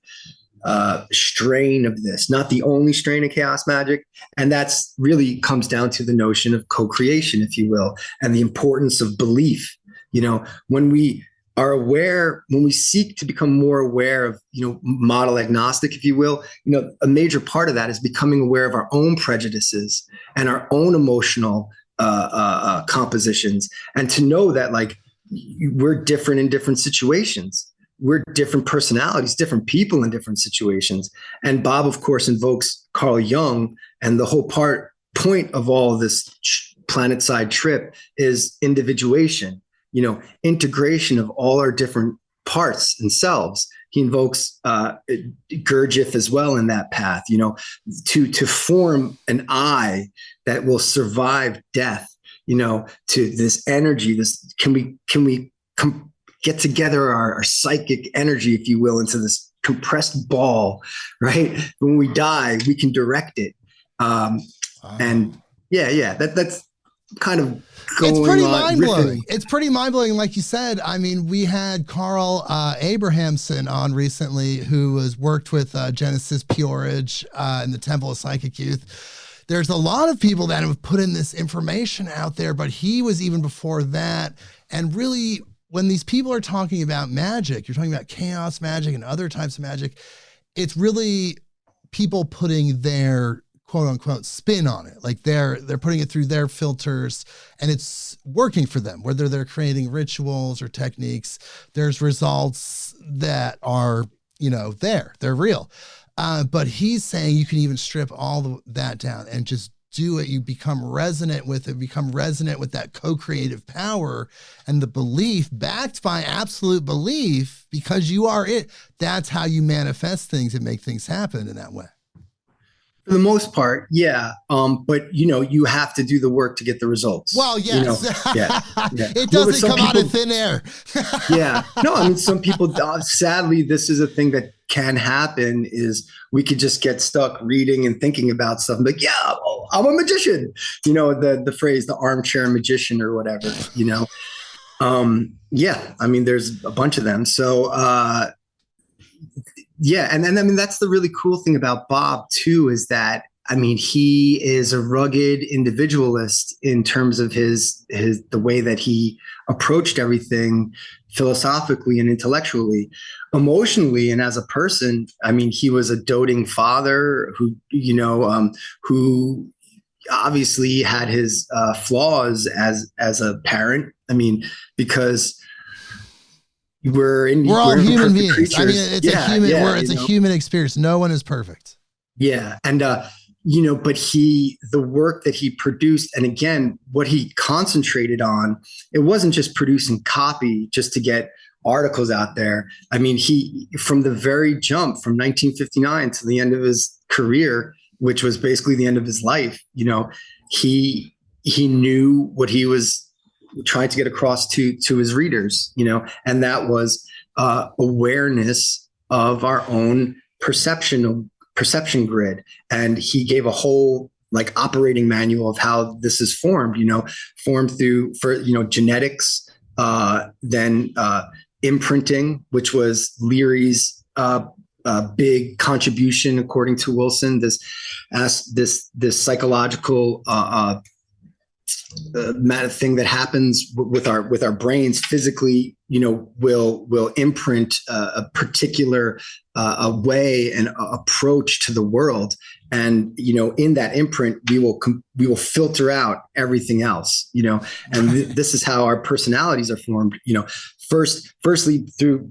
strain of this, not the only strain of chaos magic. And that's really comes down to the notion of co-creation, if you will, and the importance of belief. When we are aware, when we seek to become more aware of, model agnostic, if you will, a major part of that is becoming aware of our own prejudices and our own emotional compositions, and to know that like we're different in different situations. We're different personalities, different people in different situations. And Bob, of course, invokes Carl Jung, and the whole point of all of this planet-side trip is individuation, integration of all our different parts and selves. He invokes Gurdjieff as well in that path, to form an I that will survive death, to this energy, can we get together our psychic energy, if you will, into this compressed ball, right? When we die, we can direct it. And that's kind of going on. It's pretty mind-blowing. It's pretty mind-blowing. Like you said, I mean, we had Carl Abrahamson on recently, who has worked with Genesis Peorage in the Temple of Psychic Youth. There's a lot of people that have put in this information out there, but he was even before that. And really, when these people are talking about magic, you're talking about chaos magic and other types of magic, it's really people putting their quote unquote spin on it. Like they're putting it through their filters and it's working for them, whether they're creating rituals or techniques. There's results that are, they're real. But he's saying you can even strip all that down and just do it. You become resonant with it, become resonant with that co-creative power and the belief backed by absolute belief, because you are it. That's how you manifest things and make things happen in that way. For the most part, yeah. But you have to do the work to get the results. Well, yes. Yeah. It doesn't come out of thin air. Yeah. No, I mean, some people, sadly, this is a thing that can happen, is we could just get stuck reading and thinking about stuff and be like, yeah, well, I'm a magician. The phrase, the armchair magician or whatever, Yeah, I mean, there's a bunch of them. So, yeah. And then, I mean, that's the really cool thing about Bob too, is that, I mean, he is a rugged individualist in terms of the way that he approached everything philosophically and intellectually, emotionally, and as a person. I mean, he was a doting father who obviously had his flaws as a parent. I mean, because we're all human beings. Creatures. I mean, it's a human experience. No one is perfect. Yeah. And, but the work that he produced, and again, what he concentrated on, it wasn't just producing copy just to get articles out there. I mean, he, from the very jump, from 1959 to the end of his career, which was basically the end of his life, he knew what he was trying to get across to his readers, and that was awareness of our own perception grid. And he gave a whole operating manual of how this is formed, formed through genetics, then imprinting, which was Leary's big contribution, according to Wilson, this psychological thing that happens with our brains physically, will imprint a particular way and approach to the world. And, in that imprint, we will filter out everything else, and this is how our personalities are formed, firstly through,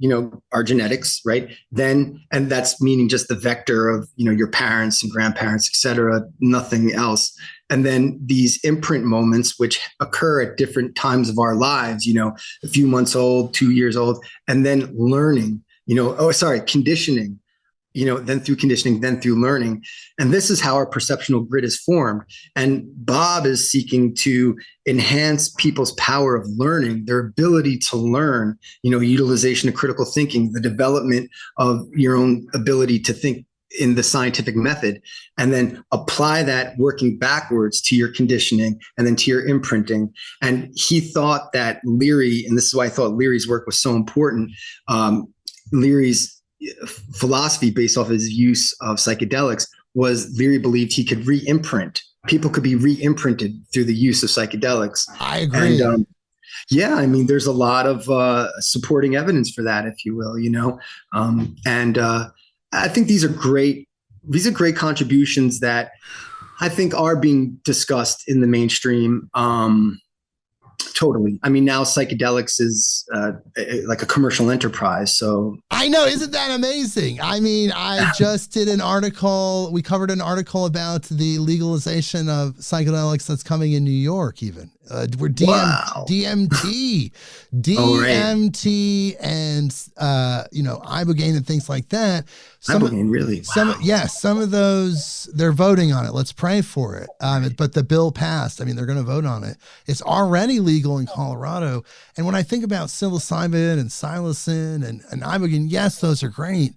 our genetics, right? Then, and that's meaning just the vector of, your parents and grandparents, et cetera, nothing else. And then these imprint moments, which occur at different times of our lives, a few months old, 2 years old, and then learning, conditioning, then through conditioning, then through learning. And this is how our perceptual grid is formed. And Bob is seeking to enhance people's power of learning, their ability to learn, utilization of critical thinking, the development of your own ability to think in the scientific method, and then apply that working backwards to your conditioning and then to your imprinting. And he thought that Leary, and this is why I thought Leary's work was so important, Leary's philosophy based off his use of psychedelics was Leary believed he could re-imprint. People could be re-imprinted through the use of psychedelics. I agree. And, there's a lot of supporting evidence for that, if you will, I think these are great contributions that I think are being discussed in the mainstream. Totally. I mean, now psychedelics is like a commercial enterprise. So I know, isn't that amazing? I mean, I just did an article. We covered an article about the legalization of psychedelics that's coming in New York, even. We're DMT, and ibogaine and things like that. Ibogaine, really? Wow. Some of those, they're voting on it. Let's pray for it. But the bill passed. I mean, they're going to vote on it. It's already legal in Colorado. And when I think about psilocybin and psilocin and ibogaine, yes, those are great.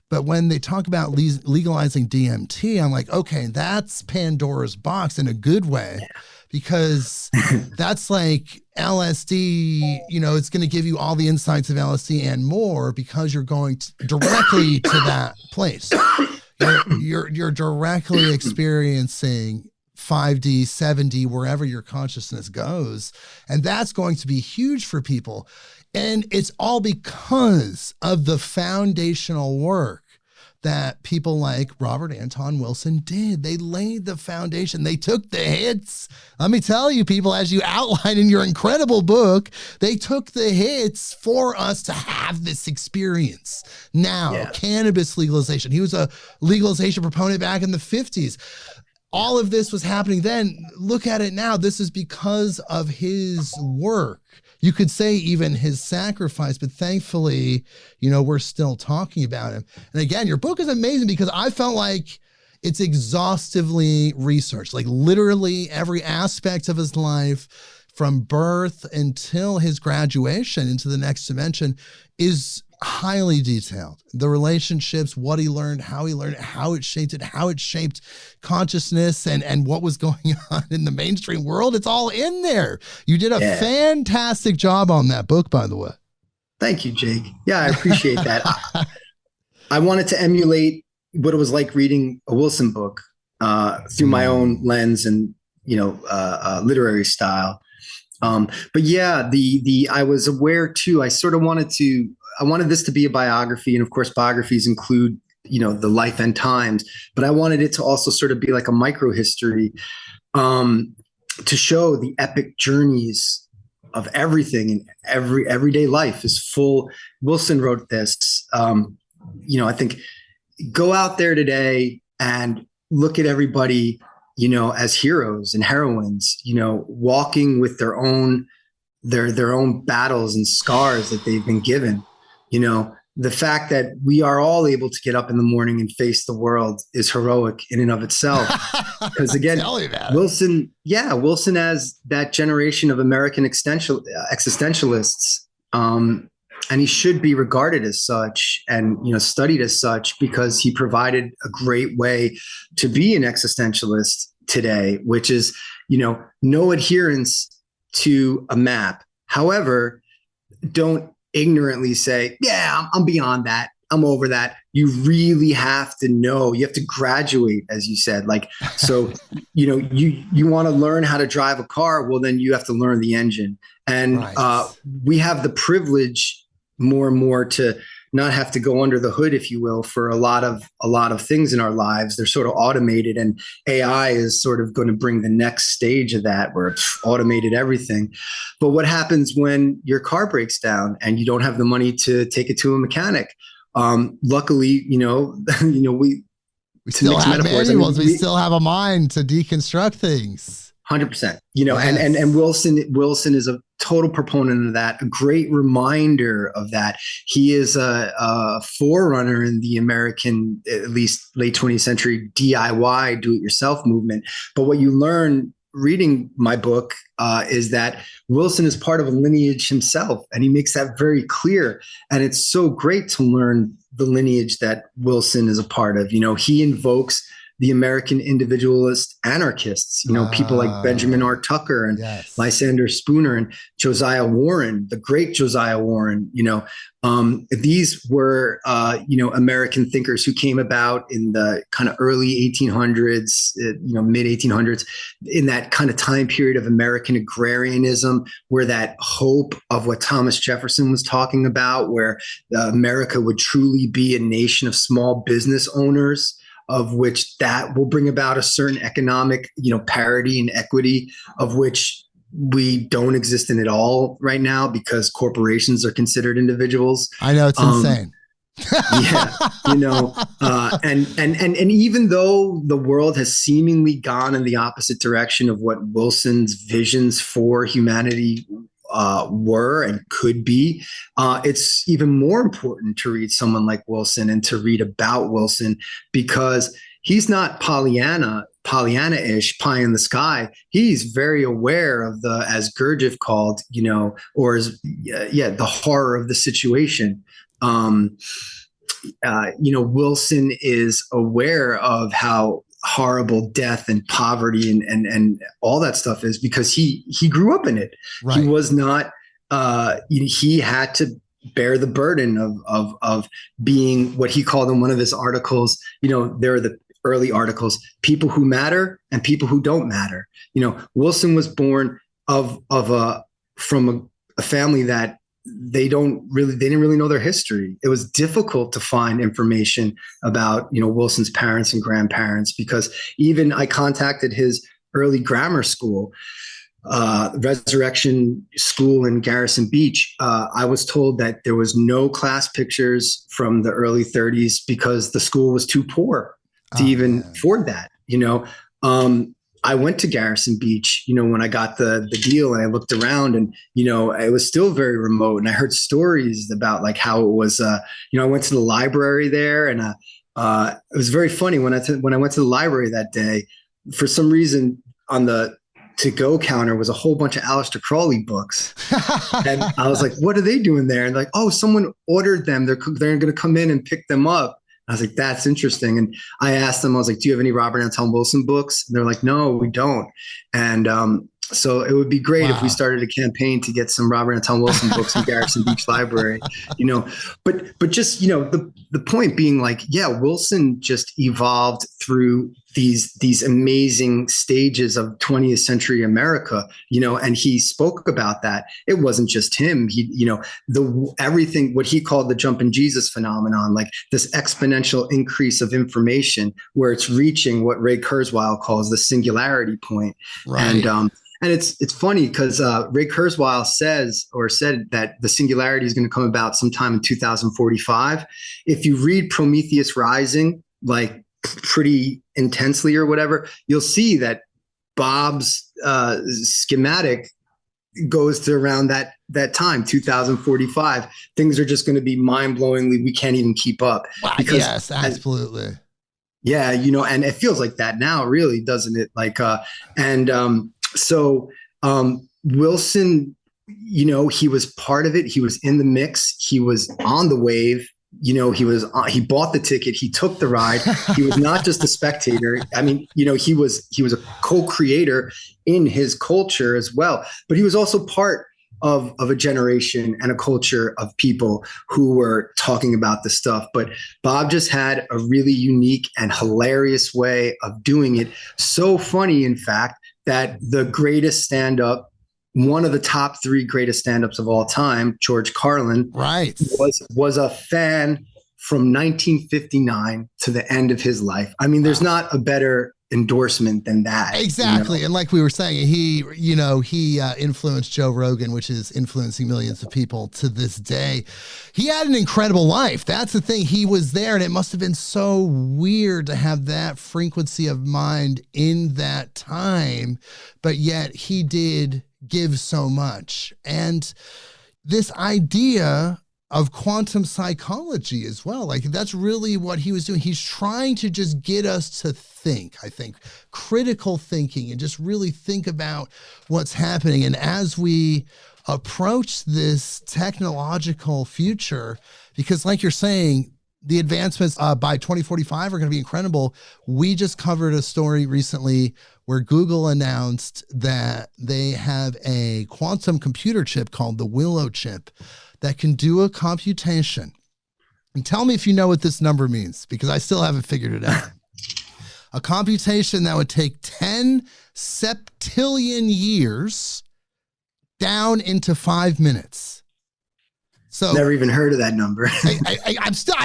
But when they talk about legalizing DMT, I'm like, okay, that's Pandora's box in a good way. Yeah. Because that's like LSD, it's going to give you all the insights of LSD and more because you're going directly to that place. You're directly experiencing 5D, 7D, wherever your consciousness goes. And that's going to be huge for people. And it's all because of the foundational work that people like Robert Anton Wilson did. They laid the foundation. They took the hits. Let me tell you, people, as you outline in your incredible book, they took the hits for us to have this experience. Now, cannabis legalization. He was a legalization proponent back in the 50s. All of this was happening then. Look at it now. This is because of his work. You could say even his sacrifice, but thankfully, we're still talking about him. And again, your book is amazing because I felt like it's exhaustively researched, like literally every aspect of his life from birth until his graduation into the next dimension is highly detailed. The relationships, what he learned, how it shaped consciousness and what was going on in the mainstream world. It's all in there. You did a fantastic job on that book, by the way. Thank you, Jake. Yeah, I appreciate that. I wanted to emulate what it was like reading a Wilson book through my own lens and, literary style. But yeah, I was aware too, I wanted this to be a biography, and of course biographies include, the life and times, but I wanted it to also sort of be like a micro history, to show the epic journeys of everything, and everyday life is full. Wilson wrote this, I think, go out there today and look at everybody, as heroes and heroines, walking with their own battles and scars that they've been given. The fact that we are all able to get up in the morning and face the world is heroic in and of itself. Because again, Wilson as that generation of American existentialists, and he should be regarded as such and, studied as such, because he provided a great way to be an existentialist today, which is, no adherence to a map. However, don't ignorantly say, I'm beyond that. I'm over that. You really have to know, you have to graduate, as you said, so, you want to learn how to drive a car. Well, then you have to learn the engine. And we have the privilege more and more to not have to go under the hood, if you will, for a lot of things in our lives. They're sort of automated, and AI is sort of going to bring the next stage of that, where it's automated everything. But what happens when your car breaks down and you don't have the money to take it to a mechanic? Luckily, we still have manuals. We still have a mind to deconstruct things. 100%, Yes. and Wilson is a total proponent of that, a great reminder of that. He is a forerunner in the American, at least late 20th century, DIY, do-it-yourself movement. But what you learn reading my book is that Wilson is part of a lineage himself, and he makes that very clear. And it's so great to learn the lineage that Wilson is a part of. He invokes the American individualist anarchists, people like Benjamin R. Tucker and yes. Lysander Spooner and Josiah Warren, the great Josiah Warren. These were, American thinkers who came about in the kind of early 1800s, mid 1800s, in that kind of time period of American agrarianism, where that hope of what Thomas Jefferson was talking about, where America would truly be a nation of small business owners, of which that will bring about a certain economic, parity and equity, of which we don't exist in at all right now, because corporations are considered individuals. I know, it's insane. And even though the world has seemingly gone in the opposite direction of what Wilson's visions for humanity were and could be, it's even more important to read someone like Wilson and to read about Wilson, because he's not Pollyanna-ish, pie in the sky. He's very aware of the, as Gurdjieff called, the horror of the situation. Wilson is aware of how horrible death and poverty and all that stuff is, because he grew up in it. Right. He was not, he had to bear the burden of being what he called in one of his articles, there are the early articles, people who matter and people who don't matter. Wilson was born from a family that they didn't really know their history. It was difficult to find information about, Wilson's parents and grandparents, because even I contacted his early grammar school, Resurrection School in Garrison Beach. I was told that there was no class pictures from the early 30s because the school was too poor to even afford that. I went to Garrison Beach, when I got the deal, and I looked around, and, it was still very remote. And I heard stories about like how it was, I went to the library there, and it was very funny when I went to the library that day. For some reason, on the to-go counter was a whole bunch of Aleister Crowley books. And I was like, what are they doing there? And like, oh, someone ordered them. They're going to come in and pick them up. I was like, that's interesting. And I asked them, I was like, do you have any Robert Anton Wilson books? And they're like, no, we don't. And so it would be great if we started a campaign to get some Robert Anton Wilson books in Garrison Beach Library, but just, the point being like, Wilson just evolved through these amazing stages of 20th century America, and he spoke about that. It wasn't just him. Everything, what he called the jumping Jesus phenomenon, like this exponential increase of information where it's reaching what Ray Kurzweil calls the singularity point. Right. And it's funny because Ray Kurzweil said that the singularity is going to come about sometime in 2045. If you read Prometheus Rising, like pretty intensely or whatever, you'll see that Bob's schematic goes to around that time, 2045. Things are just going to be mind-blowingly, we can't even keep up. Wow, yes, absolutely. And it feels like that now, really, doesn't it? Like, so Wilson, he was part of it. He was in the mix. He was on the wave. He bought the ticket. He took the ride. He was not just a spectator. I mean, he was a co-creator in his culture as well, but he was also part of a generation and a culture of people who were talking about this stuff. But Bob just had a really unique and hilarious way of doing it. So funny, in fact, that the greatest stand-up one of the top three greatest stand-ups of all time, George Carlin, Right. was a fan from 1959 to the end of his life. I mean, there's not a better endorsement than that. Exactly. And like we were saying, he influenced Joe Rogan, which is influencing millions of people to this day. He had an incredible life. That's the thing. He was there, and it must have been so weird to have that frequency of mind in that time, but yet he did give so much. And this idea of quantum psychology as well. Like, that's really what he was doing. He's trying to just get us to think, I think, critical thinking, and just really think about what's happening. And as we approach this technological future, because like you're saying, the advancements by 2045 are going to be incredible. We just covered a story recently where Google announced that they have a quantum computer chip called the Willow chip that can do a computation. And tell me if you know what this number means, because I still haven't figured it out. A computation that would take 10 septillion years down into 5 minutes. So never even heard of that number. I'm still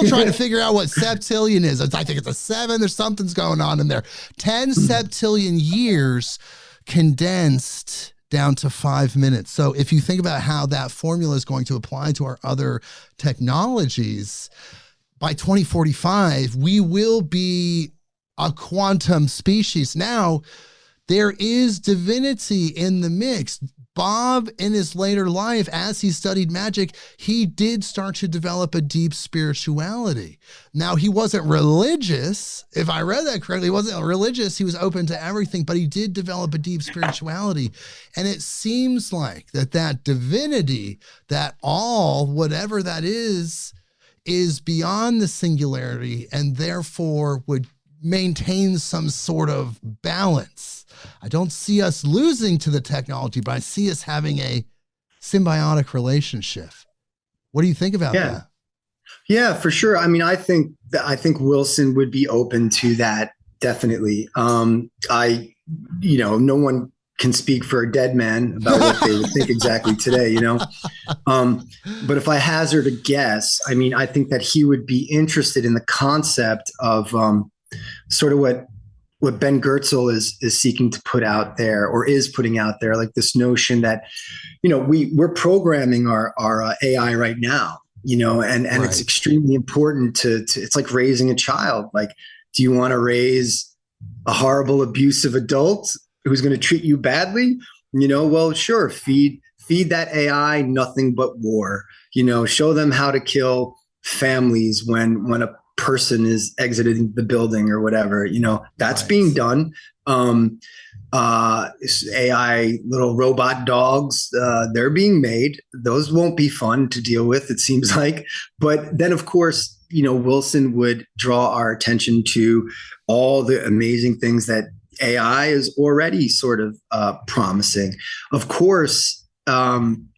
trying to figure out what septillion is. I think it's a 7. There's something's going on in there. 10 septillion years condensed down to 5 minutes. So if you think about how that formula is going to apply to our other technologies, by 2045, we will be a quantum species. Now, there is divinity in the mix. Bob, in his later life, as he studied magic, he did start to develop a deep spirituality. Now, he wasn't religious. If I read that correctly, he wasn't religious. He was open to everything, but he did develop a deep spirituality. And it seems like that divinity, that all, whatever that is beyond the singularity, and therefore would maintain some sort of balance. I don't see us losing to the technology, but I see us having a symbiotic relationship. What do you think about that? Yeah, for sure. I mean, I think Wilson would be open to that. Definitely. No one can speak for a dead man about what they would think exactly today, But if I hazard a guess, I mean, I think that he would be interested in the concept of sort of what Ben Goertzel is seeking to put out there, or is putting out there, like this notion that, we're programming our AI right now, and right. It's extremely important to it's like raising a child. Like, do you want to raise a horrible, abusive adult who's going to treat you badly? Well, sure. Feed that AI nothing but war, show them how to kill families when a person is exiting the building or whatever, that's right. Being done. AI little robot dogs, they're being made. Those won't be fun to deal with, it seems like. But then, of course, Wilson would draw our attention to all the amazing things that AI is already sort of promising. Of course, everything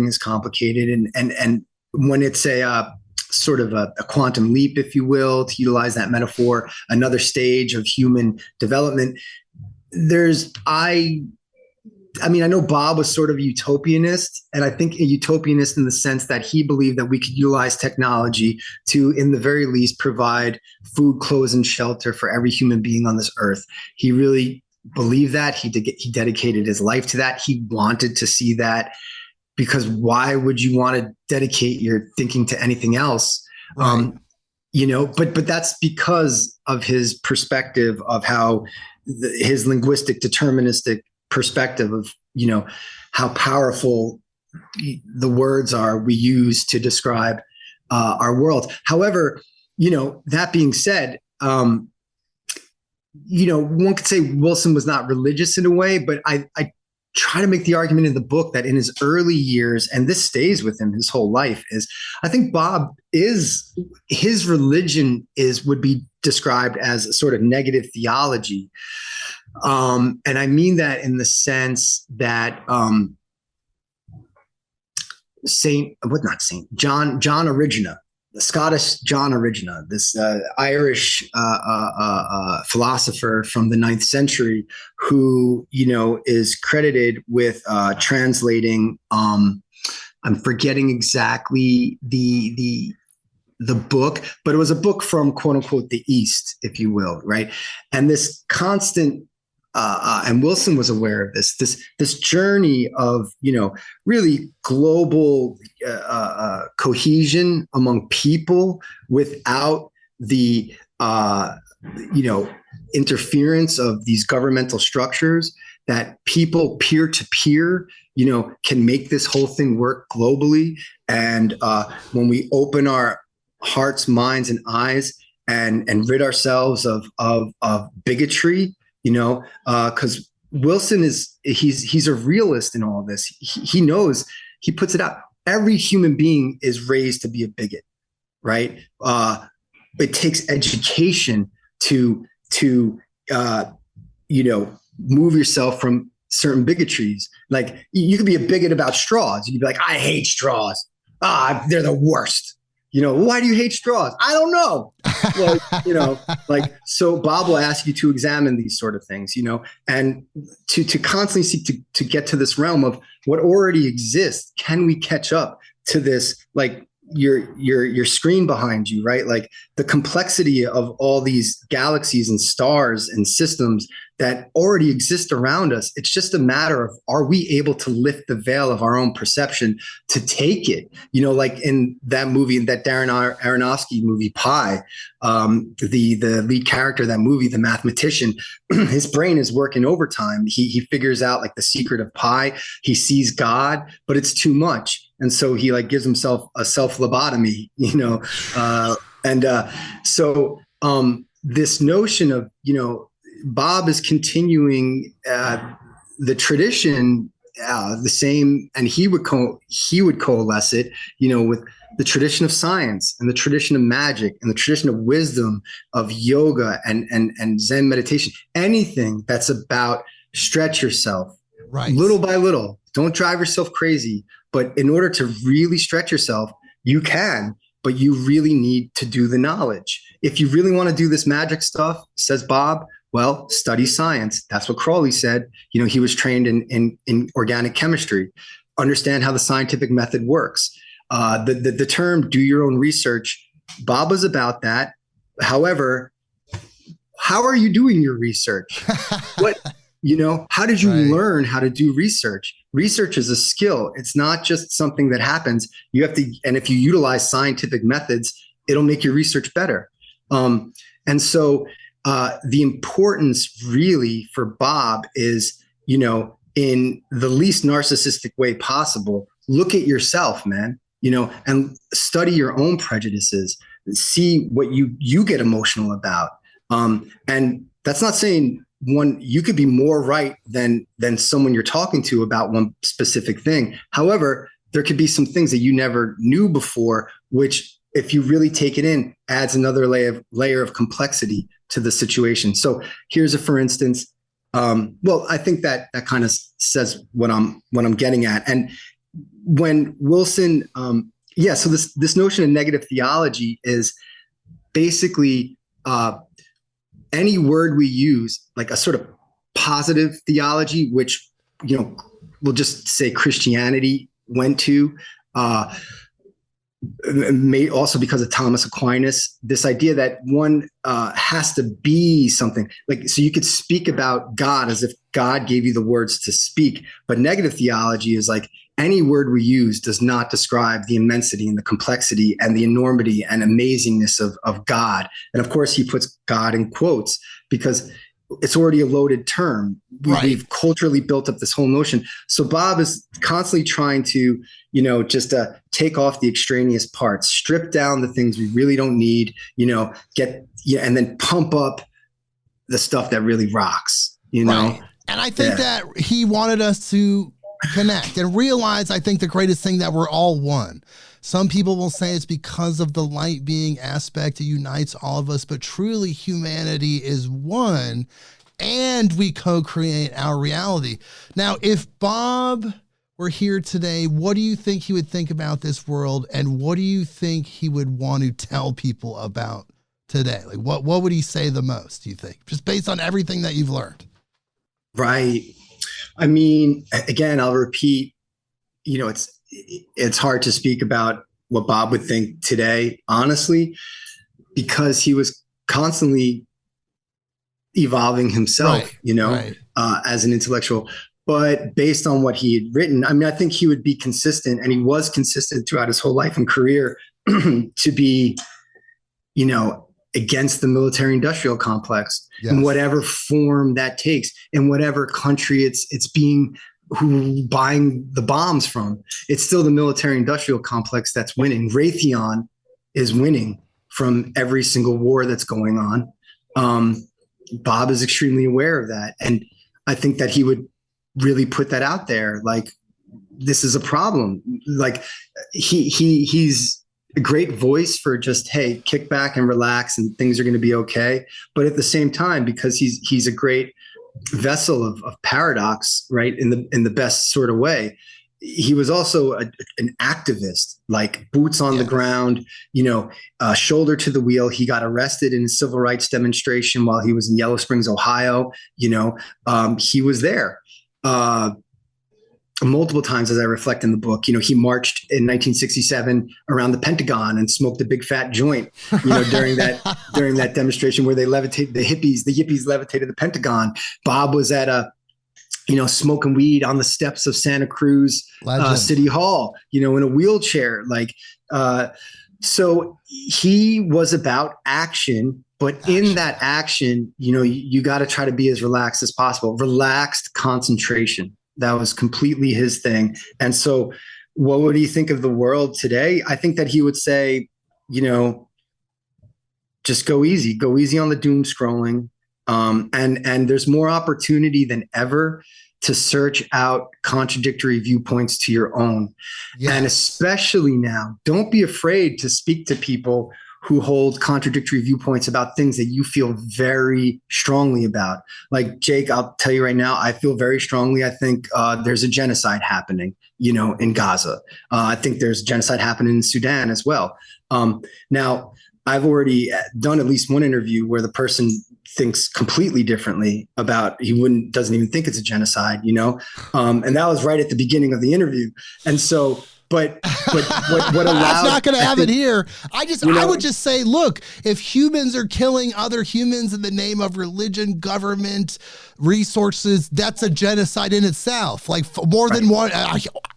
is complicated. And when it's a sort of a quantum leap, if you will, to utilize that metaphor, another stage of human development. I know Bob was sort of a utopianist, and I think a utopianist in the sense that he believed that we could utilize technology to, in the very least, provide food, clothes, and shelter for every human being on this earth. He really believed that. He dedicated his life to that. He wanted to see that. Because why would you want to dedicate your thinking to anything else? Right. But that's because of his perspective of how his linguistic deterministic perspective of, how powerful the words are we use to describe our world. However, that being said, one could say Wilson was not religious in a way, but I try to make the argument in the book that in his early years, and this stays with him his whole life, is I think his religion would be described as a sort of negative theology. And I mean that in the sense that John Origina, the Scottish John Erigena, this Irish philosopher from the 9th century, who is credited with translating. I'm forgetting exactly the book, but it was a book from quote unquote the East, if you will, right? And this constant and Wilson was aware of this journey of really global cohesion among people without the interference of these governmental structures, that people peer to peer can make this whole thing work globally. And when we open our hearts, minds, and eyes and rid ourselves of bigotry, because Wilson he's a realist in all this. He knows, he puts it out. Every human being is raised to be a bigot, right? It takes education to move yourself from certain bigotries. Like, you could be a bigot about straws. You could be like, I hate straws. They're the worst. Why do you hate straws? I don't know. So Bob will ask you to examine these sort of things, and to constantly seek to get to this realm of what already exists. Can we catch up to this? Like your screen behind you, right? Like the complexity of all these galaxies and stars and systems that already exist around us. It's just a matter of, are we able to lift the veil of our own perception to take it? Like in that movie, that Darren Aronofsky movie, Pi, the lead character of that movie, the mathematician, his brain is working overtime. He figures out like the secret of pi. He sees God, but it's too much. And so he gives himself a self-lobotomy, this notion of, Bob is continuing the tradition, the same, and he would coalesce it, with the tradition of science and the tradition of magic and the tradition of wisdom, of yoga and Zen meditation. Anything that's about stretch yourself, right, little by little. Don't drive yourself crazy, but in order to really stretch yourself, you can. But you really need to do the knowledge. If you really want to do this magic stuff, says Bob, well, study science. That's what Crawley said. He was trained in organic chemistry. Understand how the scientific method works. The term "do your own research," Bob was about that. However, how are you doing your research? How did you learn how to do research? Research is a skill. It's not just something that happens. You have to, and if you utilize scientific methods, it'll make your research better. And so the importance really for Bob is, in the least narcissistic way possible, look at yourself, man, and study your own prejudices, see what you get emotional about. And that's not saying you could be more right than someone you're talking to about one specific thing. However, there could be some things that you never knew before, which, if you really take it in, adds another layer of complexity to the situation. So here's for instance. I think that kind of says what I'm getting at. And when Wilson, so this notion of negative theology is basically any word we use, like a sort of positive theology, which, we'll just say Christianity went to, also because of Thomas Aquinas, this idea that one has to be something. So you could speak about God as if God gave you the words to speak, but negative theology is like any word we use does not describe the immensity and the complexity and the enormity and amazingness of God. And of course, he puts God in quotes because it's already a loaded term. We've culturally built up this whole notion. So Bob is constantly trying to, just take off the extraneous parts, strip down the things we really don't need, and then pump up the stuff that really rocks, Right. And I think that he wanted us to connect and realize, I think, the greatest thing, that we're all one. Some people will say it's because of the light being aspect that unites all of us, but truly humanity is one and we co-create our reality. Now, if Bob were here today, what do you think he would think about this world? And what do you think he would want to tell people about today? Like what would he say the most, do you think? Just based on everything that you've learned. Right. I mean, again, I'll repeat, it's hard to speak about what Bob would think today, honestly, because he was constantly evolving himself, right. As an intellectual. But based on what he had written, I mean, I think he would be consistent, and he was consistent throughout his whole life and career to be, against the military industrial complex in whatever form that takes, in whatever country it's being who buying the bombs from. It's still the military industrial complex that's winning. Raytheon is winning from every single war that's going on. Bob is extremely aware of that. And I think that he would really put that out there. Like, this is a problem. Like he's a great voice for just, hey, kick back and relax and things are going to be okay. But at the same time, because he's a great vessel of paradox, right? In the best sort of way. He was also an activist, like boots on the ground, shoulder to the wheel. He got arrested in a civil rights demonstration while he was in Yellow Springs, Ohio. He was there multiple times, as I reflect in the book. He marched in 1967 around the Pentagon and smoked a big fat joint, during that demonstration where they levitated the yippies levitated the Pentagon. Bob was at smoking weed on the steps of Santa Cruz City Hall, in a wheelchair. So he was about action, but in that action, you got to try to be as relaxed as possible. Relaxed concentration. That was completely his thing. And so what would he think of the world today? I think that he would say, just go easy on the doom scrolling. And there's more opportunity than ever to search out contradictory viewpoints to your own. Yes. And especially now, don't be afraid to speak to people who hold contradictory viewpoints about things that you feel very strongly about. Like, Jake, I'll tell you right now, I feel very strongly. I think there's a genocide happening, in Gaza. I think there's genocide happening in Sudan as well. Now, I've already done at least one interview where the person thinks completely differently about, doesn't even think it's a genocide, and that was right at the beginning of the interview. And so, but what allows, I'm not going to have it here. I would just say, look, if humans are killing other humans in the name of religion, government, resources, that's a genocide in itself. Like, more than one,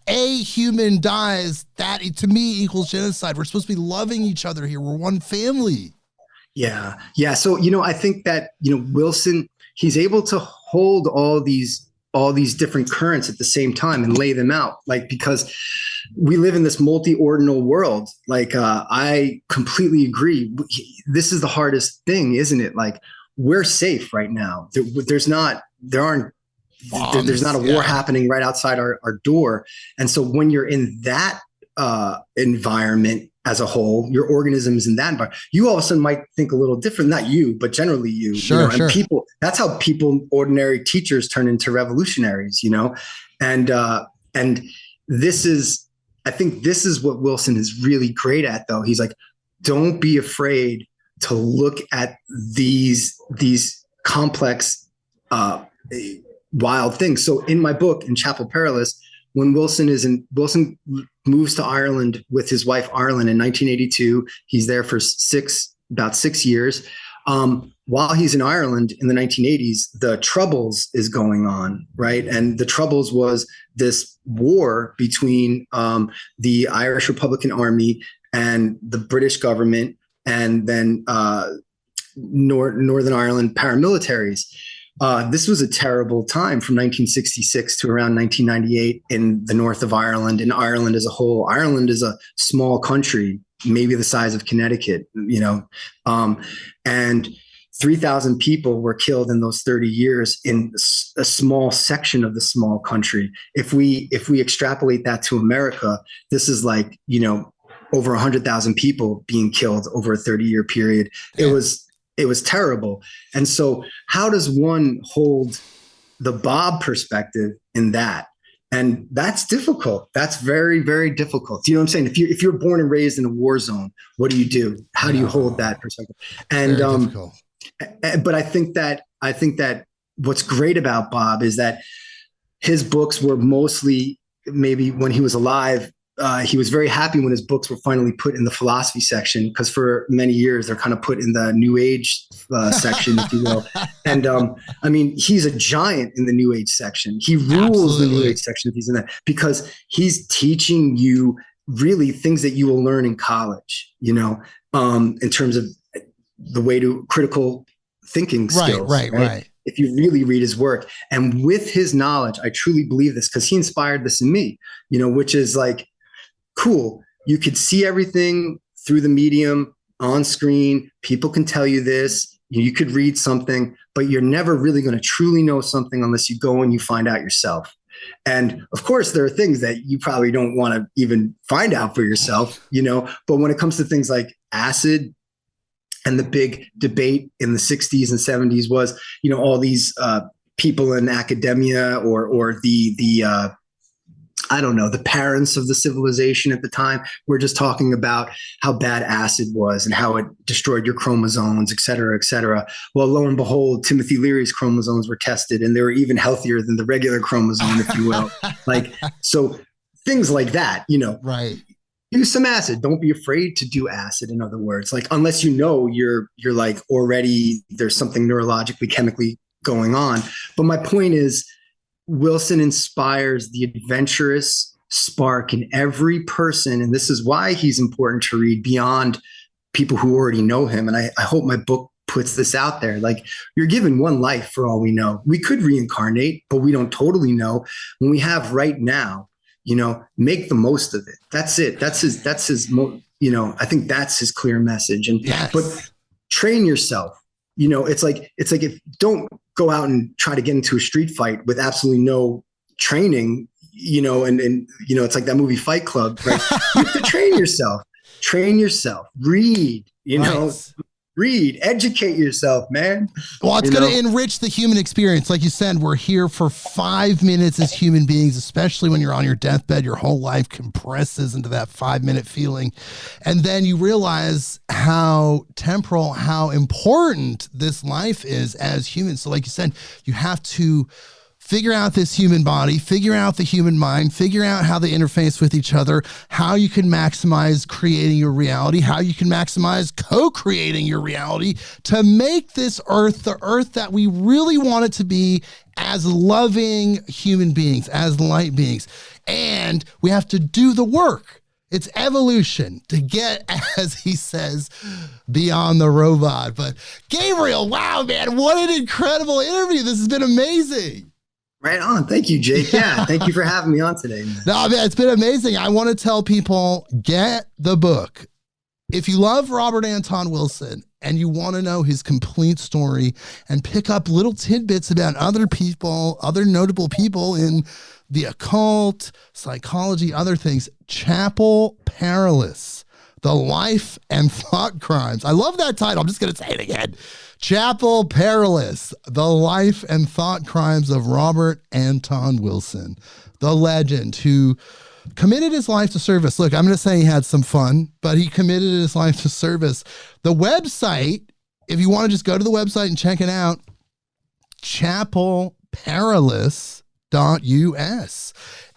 a human dies, that to me equals genocide. We're supposed to be loving each other here. We're one family. Yeah. So, I think that, Wilson, he's able to hold all these different currents at the same time and lay them out, because we live in this multi-ordinal world. I completely agree. This is the hardest thing, isn't it? Like, we're safe right now. There's not a war happening right outside our door. And so when you're in that environment as a whole, your organisms in that environment, you all of a sudden might think a little different. Not you, but generally you. Sure. People. That's how ordinary teachers turn into revolutionaries. And I think this is what Wilson is really great at, though. He's like, don't be afraid to look at these complex, wild things. So in my book, in Chapel Perilous, when Wilson moves to Ireland with his wife, Arlen, in 1982, he's there for about 6 years. While he's in Ireland in the 1980s, the Troubles is going on, right? And the Troubles was this war between the Irish Republican Army and the British government, and then Northern Ireland paramilitaries. This was a terrible time from 1966 to around 1998 in the north of Ireland, and Ireland as a whole. Ireland is a small country, maybe the size of Connecticut, and 3,000 people were killed in those 30 years in a small section of the small country. If we extrapolate that to America, this is like, over 100,000 people being killed over a 30-year period. Yeah. It was terrible. And so how does one hold the Bob perspective in that? And that's difficult. That's very, very difficult. You know what I'm saying? If you're born and raised in a war zone, what do you do? How do you hold that perspective? And very difficult. But I think that what's great about Bob is that his books were mostly, maybe when he was alive, he was very happy when his books were finally put in the philosophy section, because for many years they're kind of put in the New Age section, if you will. And I mean, he's a giant in the New Age section. He rules the New Age section if he's in that, because he's teaching you really things that you will learn in college, in terms of the way to critical thinking skills. Right. If you really read his work, and with his knowledge, I truly believe this, because he inspired this in me, which is like, cool. You could see everything through the medium on screen. People can tell you this. You could read something, but you're never really going to truly know something unless you go and you find out yourself. And of course, there are things that you probably don't want to even find out for yourself, but when it comes to things like acid, and the big debate in the 60s and 70s was, all these people in academia or the I don't know, the parents of the civilization at the time were just talking about how bad acid was and how it destroyed your chromosomes, et cetera, et cetera. Well, lo and behold, Timothy Leary's chromosomes were tested, and they were even healthier than the regular chromosome, if you will. So things like that, Right. Use some acid. Don't be afraid to do acid. In other words, unless you're like already there's something neurologically, chemically going on. But my point is, Wilson inspires the adventurous spark in every person. And this is why he's important to read beyond people who already know him. And I hope my book puts this out there. You're given one life for all we know. We could reincarnate, but we don't totally know. When we have right now, make the most of it. That's it. That's his, I think that's his clear message. And, yes. But train yourself. It's like if don't go out and try to get into a street fight with absolutely no training, and it's like that movie Fight Club, right? You have to train yourself, read, Right. Read, educate yourself, man. Well, it's going to enrich the human experience. Like you said, we're here for 5 minutes as human beings, especially when you're on your deathbed. Your whole life compresses into that 5-minute feeling. And then you realize how temporal, how important this life is as humans. So like you said, you have to figure out this human body, figure out the human mind, figure out how they interface with each other, how you can maximize creating your reality, how you can maximize co-creating your reality to make this earth the earth that we really want it to be as loving human beings, as light beings. And we have to do the work. It's evolution to get, as he says, beyond the robot. But Gabriel, wow, man, what an incredible interview. This has been amazing. Right on. Thank you, Jake. Yeah. Thank you for having me on today, man. No, man, it's been amazing. I want to tell people, get the book. If you love Robert Anton Wilson and you want to know his complete story and pick up little tidbits about other people, other notable people in the occult, psychology, other things, Chapel Perilous, The Life and Thought Crimes. I love that title. I'm just going to say it again. Chapel Perilous, The Life and Thought Crimes of Robert Anton Wilson, the legend who committed his life to service. Look, I'm going to say he had some fun, but he committed his life to service. The website, if you want to just go to the website and check it out, chapelperilous.us.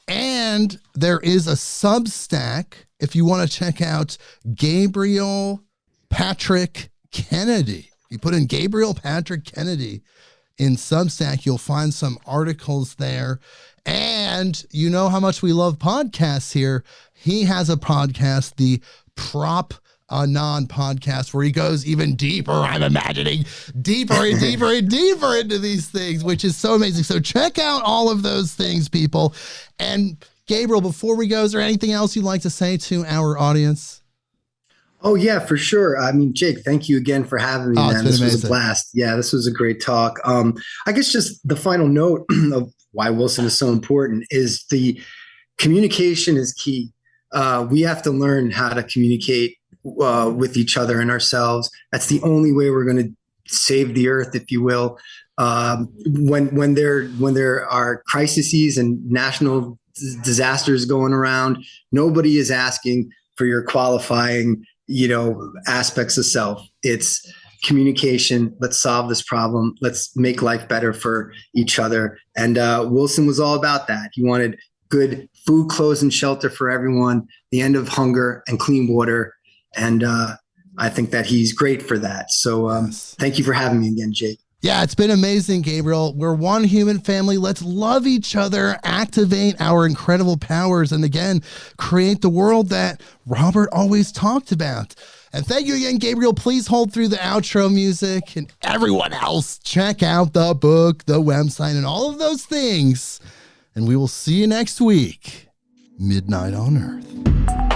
And there is a Substack if you want to check out Gabriel Patrick Kennedy. You put in Gabriel Patrick Kennedy in Substack, you'll find some articles there. And you know how much we love podcasts here. He has a podcast, the Prop Anon podcast, where he goes even deeper, I'm imagining, deeper and deeper and deeper into these things, which is so amazing. So check out all of those things, people. And Gabriel, before we go, is there anything else you'd like to say to our audience? Oh, yeah, for sure. I mean, Jake, thank you again for having me, man. This was a blast. Yeah, this was a great talk. I guess just the final note of why Wilson is so important is the communication is key. We have to learn how to communicate with each other and ourselves. That's the only way we're going to save the earth, if you will. When there are crises and national disasters going around. Nobody is asking for your qualifying, aspects of self. It's communication. Let's solve this problem. Let's make life better for each other. And Wilson was all about that. He wanted good food, clothes, and shelter for everyone, the end of hunger and clean water. And I think that he's great for that. So thank you for having me again, Jake. Yeah, it's been amazing, Gabriel. We're one human family. Let's love each other, activate our incredible powers, and again, create the world that Robert always talked about. And thank you again, Gabriel. Please hold through the outro music, and everyone else, check out the book, the website, and all of those things. And we will see you next week. Midnight on Earth.